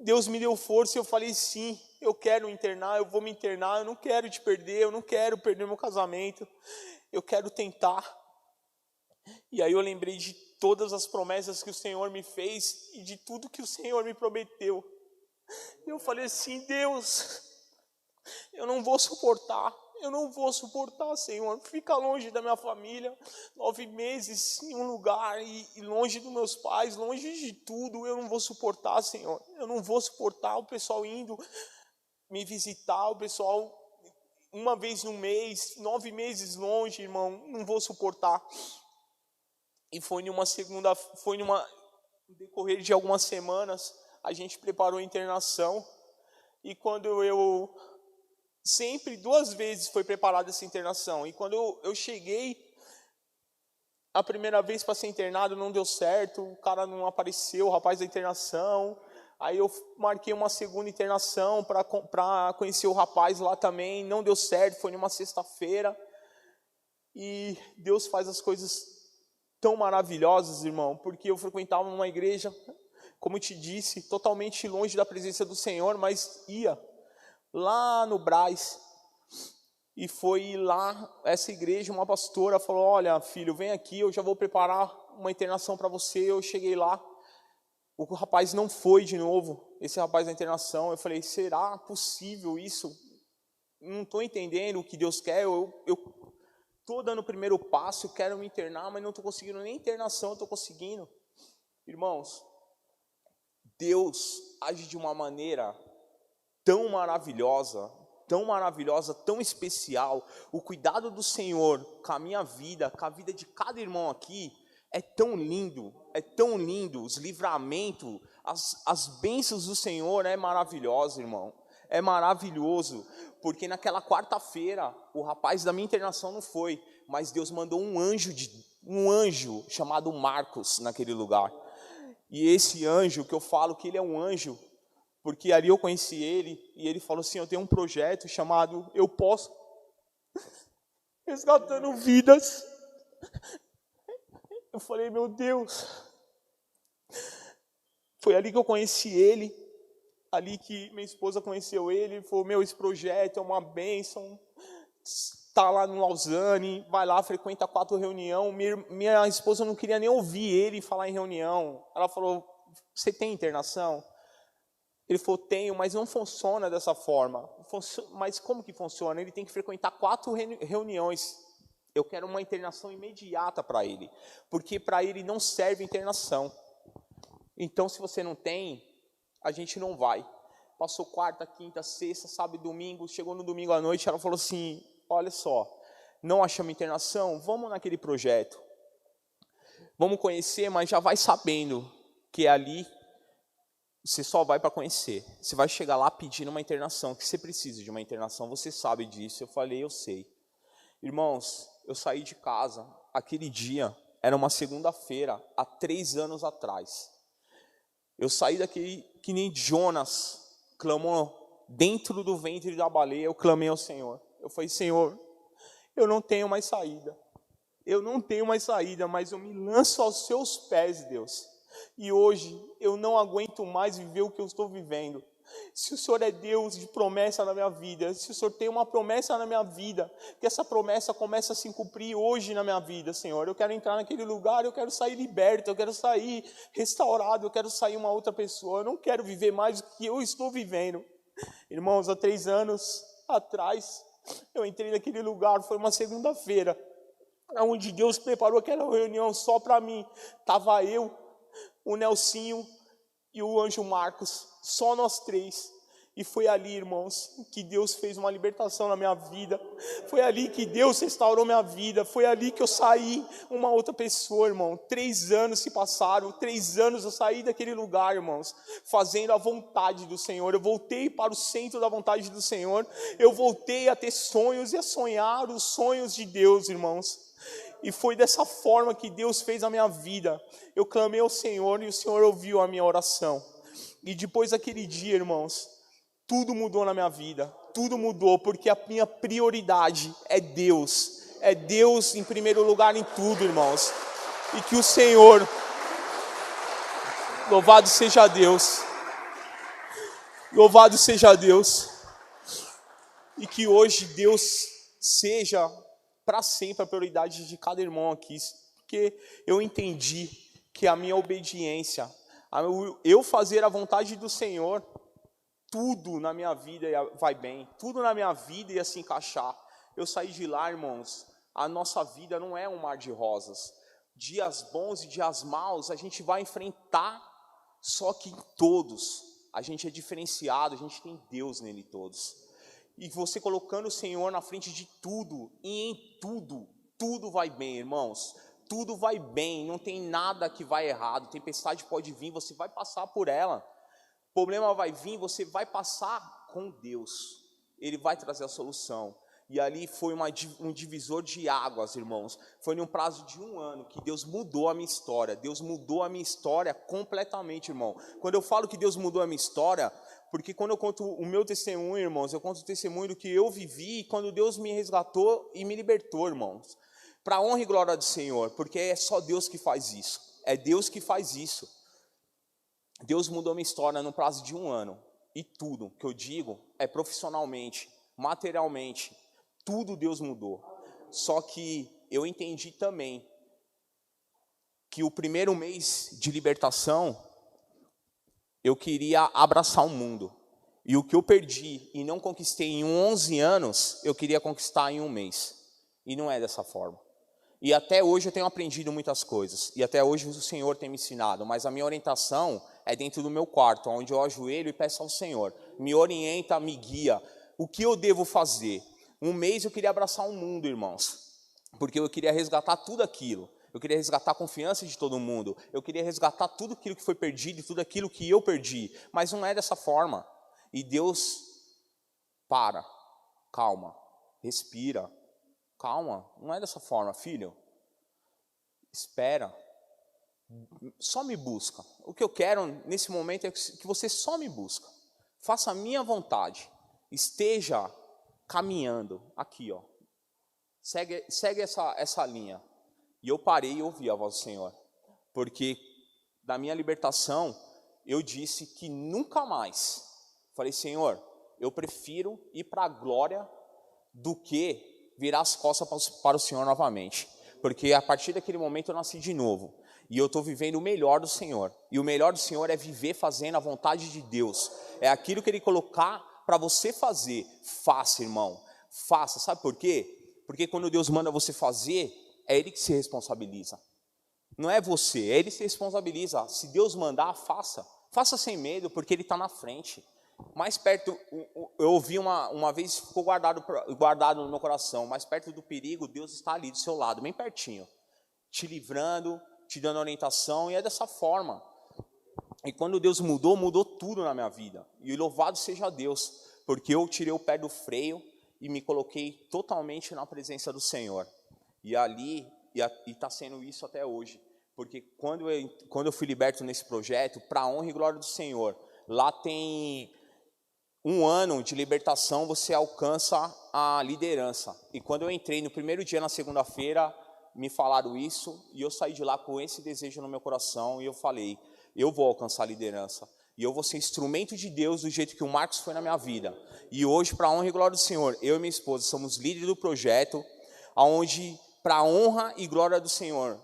Deus me deu força e eu falei: sim, eu quero internar, eu vou me internar, eu não quero te perder, eu não quero perder meu casamento, eu quero tentar. E aí eu lembrei de todas as promessas que o Senhor me fez e de tudo que o Senhor me prometeu. E eu falei assim: Deus, eu não vou suportar, Senhor, fica longe da minha família, 9 meses em um lugar e longe dos meus pais, longe de tudo, eu não vou suportar, Senhor, eu não vou suportar o pessoal indo me visitar, o pessoal uma vez no mês, 9 meses longe, irmão, não vou suportar. E no decorrer de algumas semanas, a gente preparou a internação, e sempre 2 vezes foi preparada essa internação, e quando eu cheguei, a primeira vez para ser internado não deu certo, o cara não apareceu, o rapaz da internação, aí eu marquei uma segunda internação para conhecer o rapaz lá também, não deu certo, foi numa sexta-feira, e Deus faz as coisas tão maravilhosas, irmão, porque eu frequentava uma igreja, como eu te disse, totalmente longe da presença do Senhor, mas ia lá no Brás, e foi lá, essa igreja, uma pastora falou: olha, filho, vem aqui, eu já vou preparar uma internação para você. Eu cheguei lá, o rapaz não foi de novo, esse rapaz da internação. Eu falei: será possível isso? Não estou entendendo o que Deus quer, eu estou dando o primeiro passo, eu quero me internar, mas não estou conseguindo nem internação, estou conseguindo. Irmãos, Deus age de uma maneira tão maravilhosa, tão especial. O cuidado do Senhor com a minha vida, com a vida de cada irmão aqui, é tão lindo, os livramentos, as bênçãos do Senhor é maravilhoso, irmão, é maravilhoso, porque naquela quarta-feira, o rapaz da minha internação não foi, mas Deus mandou um anjo chamado Marcos naquele lugar, e esse anjo, que eu falo que ele é um anjo, Porque ali eu conheci ele, e ele falou assim, eu tenho um projeto chamado Eu Posso, resgatando vidas. Eu falei, meu Deus. Foi ali que eu conheci ele, ali que minha esposa conheceu ele, falou, meu, esse projeto é uma bênção, está lá no Lausanne, vai lá, frequenta 4 reuniões, minha esposa não queria nem ouvir ele falar em reunião, ela falou, você tem internação? Ele falou, tenho, mas não funciona dessa forma. Mas como que funciona? Ele tem que frequentar 4 reuniões. Eu quero uma internação imediata para ele, porque para ele não serve internação. Então, se você não tem, a gente não vai. Passou quarta, quinta, sexta, sábado e domingo, chegou no domingo à noite, ela falou assim, olha só, não achamos internação, vamos naquele projeto. Vamos conhecer, mas já vai sabendo que é ali você só vai para conhecer. Você vai chegar lá pedindo uma internação, que você precisa de uma internação, você sabe disso. Eu falei, eu sei. Irmãos, eu saí de casa, aquele dia, era uma segunda-feira, há 3 anos atrás. Eu saí daquele, que nem Jonas clamou dentro do ventre da baleia, eu clamei ao Senhor. Eu falei, Senhor, eu não tenho mais saída. Eu não tenho mais saída, mas eu me lanço aos seus pés, Deus. E hoje eu não aguento mais viver o que eu estou vivendo. Se o Senhor é Deus de promessa na minha vida, se o Senhor tem uma promessa na minha vida, que essa promessa comece a se cumprir hoje na minha vida, Senhor. Eu quero entrar naquele lugar, eu quero sair liberto, eu quero sair restaurado, eu quero sair uma outra pessoa. Eu não quero viver mais o que eu estou vivendo. Irmãos, há 3 anos atrás, eu entrei naquele lugar, foi uma segunda-feira, onde Deus preparou aquela reunião só para mim. Estava eu, o Nelsinho e o Anjo Marcos, só nós 3. E foi ali, irmãos, que Deus fez uma libertação na minha vida. Foi ali que Deus restaurou minha vida. Foi ali que eu saí uma outra pessoa, irmão. 3 anos se passaram, 3 anos eu saí daquele lugar, irmãos, fazendo a vontade do Senhor. Eu voltei para o centro da vontade do Senhor. Eu voltei a ter sonhos e a sonhar os sonhos de Deus, irmãos. E foi dessa forma que Deus fez a minha vida. Eu clamei ao Senhor e o Senhor ouviu a minha oração. E depois daquele dia, irmãos, tudo mudou na minha vida. Tudo mudou, porque a minha prioridade é Deus. É Deus em primeiro lugar em tudo, irmãos. E que o Senhor, louvado seja Deus. Louvado seja Deus. E que hoje Deus seja para sempre a prioridade de cada irmão aqui, porque eu entendi que a minha obediência, eu fazer a vontade do Senhor, tudo na minha vida vai bem, tudo na minha vida ia se encaixar. Eu saí de lá, irmãos, a nossa vida não é um mar de rosas, dias bons e dias maus a gente vai enfrentar, só que em todos, a gente é diferenciado, a gente tem Deus nele todos. E você colocando o Senhor na frente de tudo, e em tudo, tudo vai bem, irmãos. Tudo vai bem, não tem nada que vai errado. Tempestade pode vir, você vai passar por ela. Problema vai vir, você vai passar com Deus. Ele vai trazer a solução. E ali foi um divisor de águas, irmãos. Foi num prazo de 1 ano que Deus mudou a minha história. Deus mudou a minha história completamente, irmão. Quando eu falo que Deus mudou a minha história, porque quando eu conto o meu testemunho, irmãos, eu conto o testemunho do que eu vivi quando Deus me resgatou e me libertou, irmãos. Para a honra e glória do Senhor, porque é só Deus que faz isso. É Deus que faz isso. Deus mudou minha história no prazo de 1 ano. E tudo que eu digo é profissionalmente, materialmente, tudo Deus mudou. Só que eu entendi também que o primeiro mês de libertação, eu queria abraçar o mundo. E o que eu perdi e não conquistei em 11 anos, eu queria conquistar em 1 mês. E não é dessa forma. E até hoje eu tenho aprendido muitas coisas. E até hoje o Senhor tem me ensinado. Mas a minha orientação é dentro do meu quarto, onde eu ajoelho e peço ao Senhor. Me orienta, me guia. O que eu devo fazer? 1 mês eu queria abraçar o mundo, irmãos. Porque eu queria resgatar tudo aquilo. Eu queria resgatar a confiança de todo mundo. Eu queria resgatar tudo aquilo que foi perdido, tudo aquilo que eu perdi. Mas não é dessa forma. E Deus, calma, respira. Calma, não é dessa forma, filho. Espera. Só me busca. O que eu quero nesse momento é que você só me busca. faça a minha vontade, esteja caminhando aqui, ó. Segue essa linha. E eu parei e ouvi a voz do Senhor, porque da minha libertação, eu disse que nunca mais, falei, Senhor, eu prefiro ir para a glória do que virar as costas para o Senhor novamente, porque a partir daquele momento eu nasci de novo, e eu estou vivendo o melhor do Senhor, e o melhor do Senhor é viver fazendo a vontade de Deus, é aquilo que Ele colocar para você fazer, faça, irmão, faça, sabe por quê? Porque quando Deus manda você fazer, é Ele que se responsabiliza, não é você, é Ele que se responsabiliza. Se Deus mandar, faça sem medo, porque Ele está na frente. Mais perto, eu ouvi uma vez, ficou guardado no meu coração, mais perto do perigo, Deus está ali do seu lado, bem pertinho, te livrando, te dando orientação, e é dessa forma. E quando Deus mudou tudo na minha vida, e louvado seja Deus, porque eu tirei o pé do freio e me coloquei totalmente na presença do Senhor, e ali, e está sendo isso até hoje, porque quando eu fui liberto nesse projeto, para a honra e glória do Senhor, lá tem 1 ano de libertação, você alcança a liderança. E quando eu entrei no primeiro dia, na segunda-feira, me falaram isso, e eu saí de lá com esse desejo no meu coração, e eu falei, eu vou alcançar a liderança, e eu vou ser instrumento de Deus do jeito que o Marcos foi na minha vida. E hoje, para a honra e glória do Senhor, eu e minha esposa somos líderes do projeto, onde, para a honra e glória do Senhor,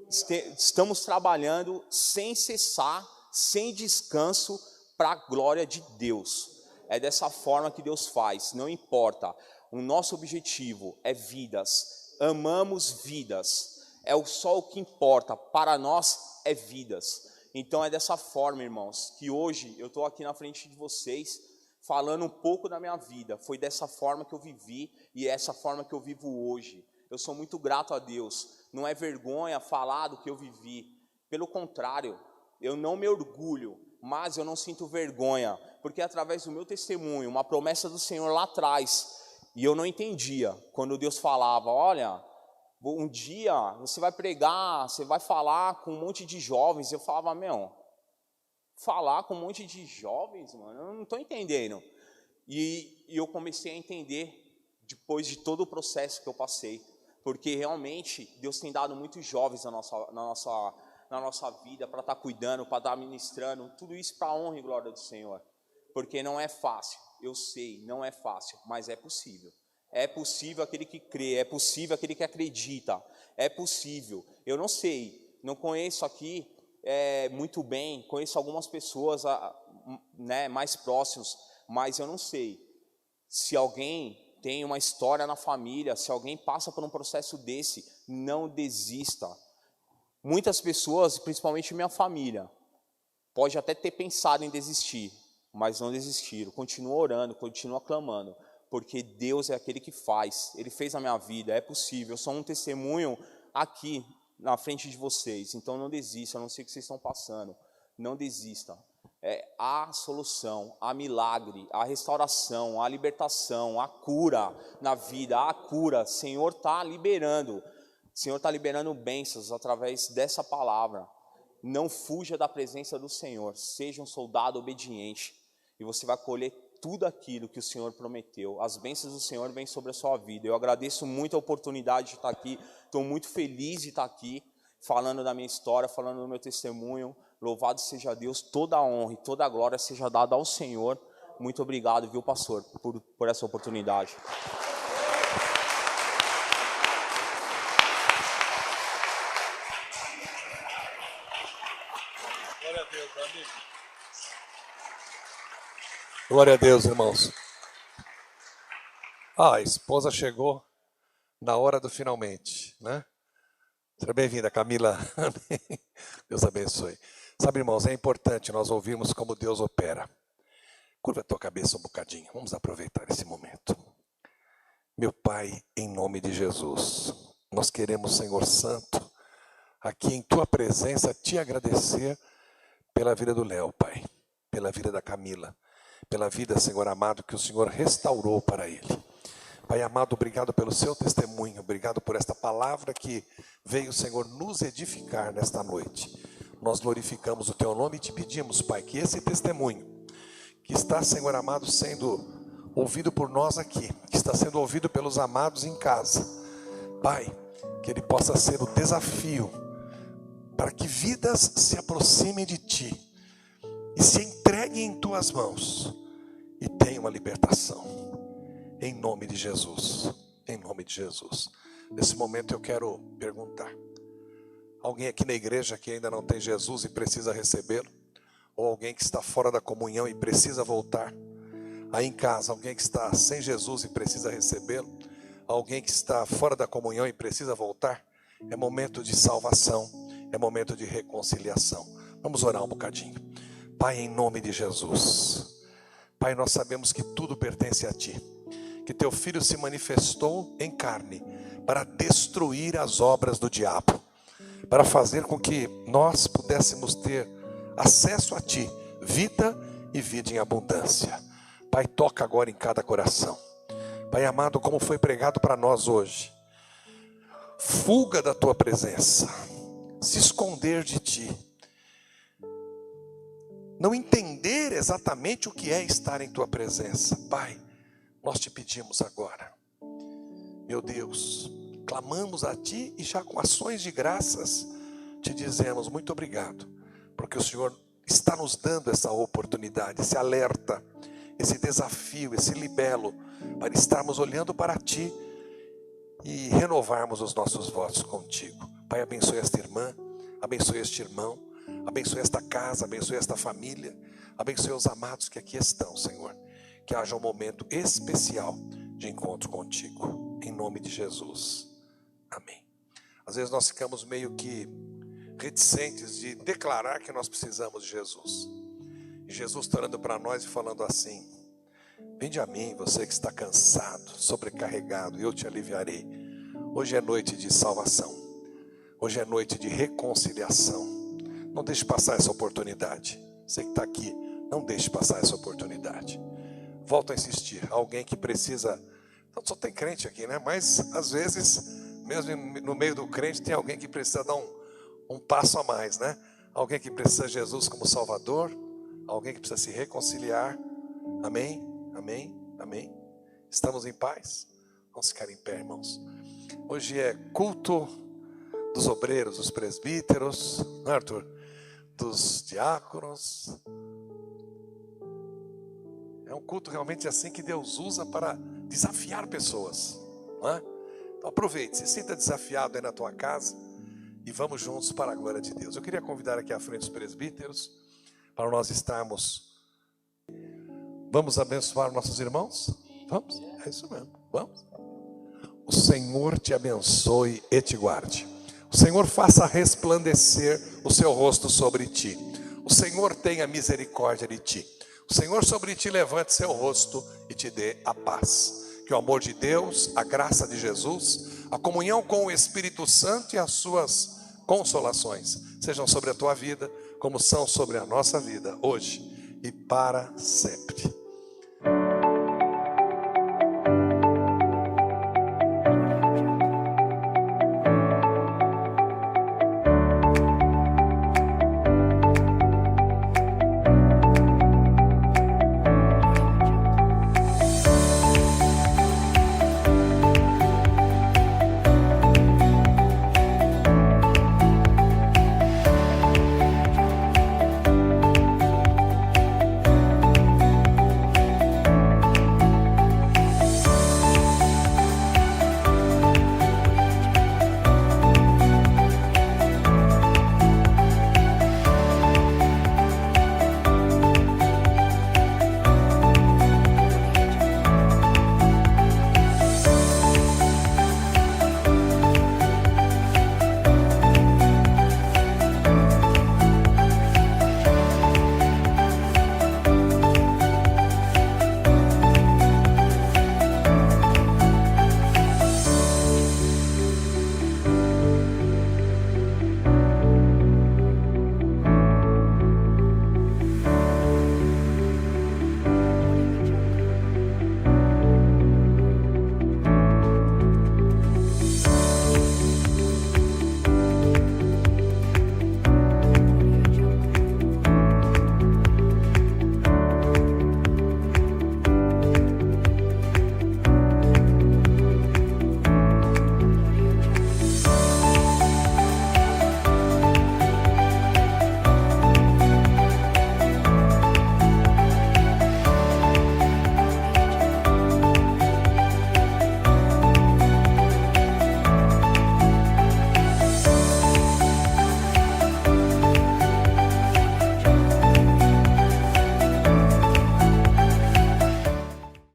estamos trabalhando sem cessar, sem descanso, para a glória de Deus. É dessa forma que Deus faz, não importa. O nosso objetivo é vidas, amamos vidas, só o que importa, para nós é vidas. Então é dessa forma, irmãos, que hoje eu estou aqui na frente de vocês, falando um pouco da minha vida. Foi dessa forma que eu vivi, e é essa forma que eu vivo hoje. Eu sou muito grato a Deus, não é vergonha falar do que eu vivi, pelo contrário, eu não me orgulho, mas eu não sinto vergonha, porque através do meu testemunho, uma promessa do Senhor lá atrás, e eu não entendia, quando Deus falava, olha, um dia você vai pregar, você vai falar com um monte de jovens, eu falava, falar com um monte de jovens, mano, eu não estou entendendo, e eu comecei a entender, depois de todo o processo que eu passei, porque realmente Deus tem dado muitos jovens na nossa vida, para estar cuidando, para estar ministrando, tudo isso para a honra e glória do Senhor, porque não é fácil, eu sei, não é fácil, mas é possível. É possível aquele que crê, é possível aquele que acredita, é possível. Eu não sei, não conheço aqui muito bem, conheço algumas pessoas mais próximas, mas eu não sei se alguém tem uma história na família, se alguém passa por um processo desse, não desista. Muitas pessoas, principalmente minha família, pode até ter pensado em desistir, mas não desistiram, continua orando, continua clamando, porque Deus é aquele que faz, Ele fez a minha vida, é possível, eu sou um testemunho aqui na frente de vocês, então não desista, eu não sei o que vocês estão passando, não desista. Há solução, há milagre, há restauração, há libertação, há cura na vida, há cura. O Senhor está liberando bênçãos através dessa palavra. Não fuja da presença do Senhor, seja um soldado obediente, e você vai colher tudo aquilo que o Senhor prometeu. As bênçãos do Senhor vêm sobre a sua vida. Eu agradeço muito a oportunidade de estar aqui, estou muito feliz de estar aqui, falando da minha história, falando do meu testemunho. Louvado seja Deus, toda a honra e toda a glória seja dada ao Senhor. Muito obrigado, viu, pastor, por essa oportunidade. Glória a Deus, amigo. Glória a Deus, irmãos. A esposa chegou na hora do finalmente, né? Seja bem-vinda, Camila. Deus abençoe. Sabe, irmãos, é importante nós ouvirmos como Deus opera. Curva a tua cabeça um bocadinho. Vamos aproveitar esse momento. Meu Pai, em nome de Jesus, nós queremos, Senhor Santo, aqui em tua presença, te agradecer pela vida do Léo, Pai, pela vida da Camila, pela vida, Senhor amado, que o Senhor restaurou para ele. Pai amado, obrigado pelo seu testemunho, obrigado por esta palavra que veio, Senhor, nos edificar nesta noite. Nós glorificamos o teu nome e te pedimos, Pai, que esse testemunho, que está, Senhor amado, sendo ouvido por nós aqui, que está sendo ouvido pelos amados em casa. Pai, que ele possa ser o desafio para que vidas se aproximem de Ti e se entreguem em Tuas mãos e tenham uma libertação. Em nome de Jesus. Em nome de Jesus. Nesse momento eu quero perguntar: alguém aqui na igreja que ainda não tem Jesus e precisa recebê-lo? Ou alguém que está fora da comunhão e precisa voltar? Aí em casa, alguém que está sem Jesus e precisa recebê-lo? Alguém que está fora da comunhão e precisa voltar? É momento de salvação, é momento de reconciliação. Vamos orar um bocadinho. Pai, em nome de Jesus. Pai, nós sabemos que tudo pertence a Ti, que Teu Filho se manifestou em carne para destruir as obras do diabo, para fazer com que nós pudéssemos ter acesso a Ti, vida e vida em abundância. Pai, toca agora em cada coração. Pai amado, como foi pregado para nós hoje, fuga da Tua presença, se esconder de Ti, não entender exatamente o que é estar em Tua presença. Pai, nós Te pedimos agora, meu Deus, clamamos a Ti e já com ações de graças Te dizemos muito obrigado, porque o Senhor está nos dando essa oportunidade, esse alerta, esse desafio, esse libelo, para estarmos olhando para Ti e renovarmos os nossos votos contigo. Pai, abençoe esta irmã, abençoe este irmão, abençoe esta casa, abençoe esta família, abençoe os amados que aqui estão, Senhor. Que haja um momento especial de encontro contigo, em nome de Jesus. Amém. Às vezes nós ficamos meio que reticentes de declarar que nós precisamos de Jesus. E Jesus está olhando para nós e falando assim: vinde a mim, você que está cansado, sobrecarregado, e eu te aliviarei. Hoje é noite de salvação. Hoje é noite de reconciliação. Não deixe passar essa oportunidade. Você que está aqui, não deixe passar essa oportunidade. Volto a insistir, alguém que precisa... Então, só tem crente aqui, né? Mas às vezes, mesmo no meio do crente, tem alguém que precisa dar um passo a mais, né? Alguém que precisa de Jesus como Salvador, alguém que precisa se reconciliar. Amém? Amém? Amém? Estamos em paz? Vamos ficar em pé, irmãos. Hoje é culto dos obreiros, dos presbíteros, não é, Arthur? Dos diáconos. É um culto realmente assim que Deus usa para desafiar pessoas, não é? Então aproveite, se sinta desafiado aí na tua casa e vamos juntos para a glória de Deus. Eu queria convidar aqui à frente os presbíteros para nós estarmos. Vamos abençoar nossos irmãos? Vamos? É isso mesmo, vamos. O Senhor te abençoe e te guarde. O Senhor faça resplandecer o seu rosto sobre ti. O Senhor tenha misericórdia de ti. O Senhor sobre ti levante seu rosto e te dê a paz. Que o amor de Deus, a graça de Jesus, a comunhão com o Espírito Santo e as suas consolações sejam sobre a tua vida, como são sobre a nossa vida, hoje e para sempre.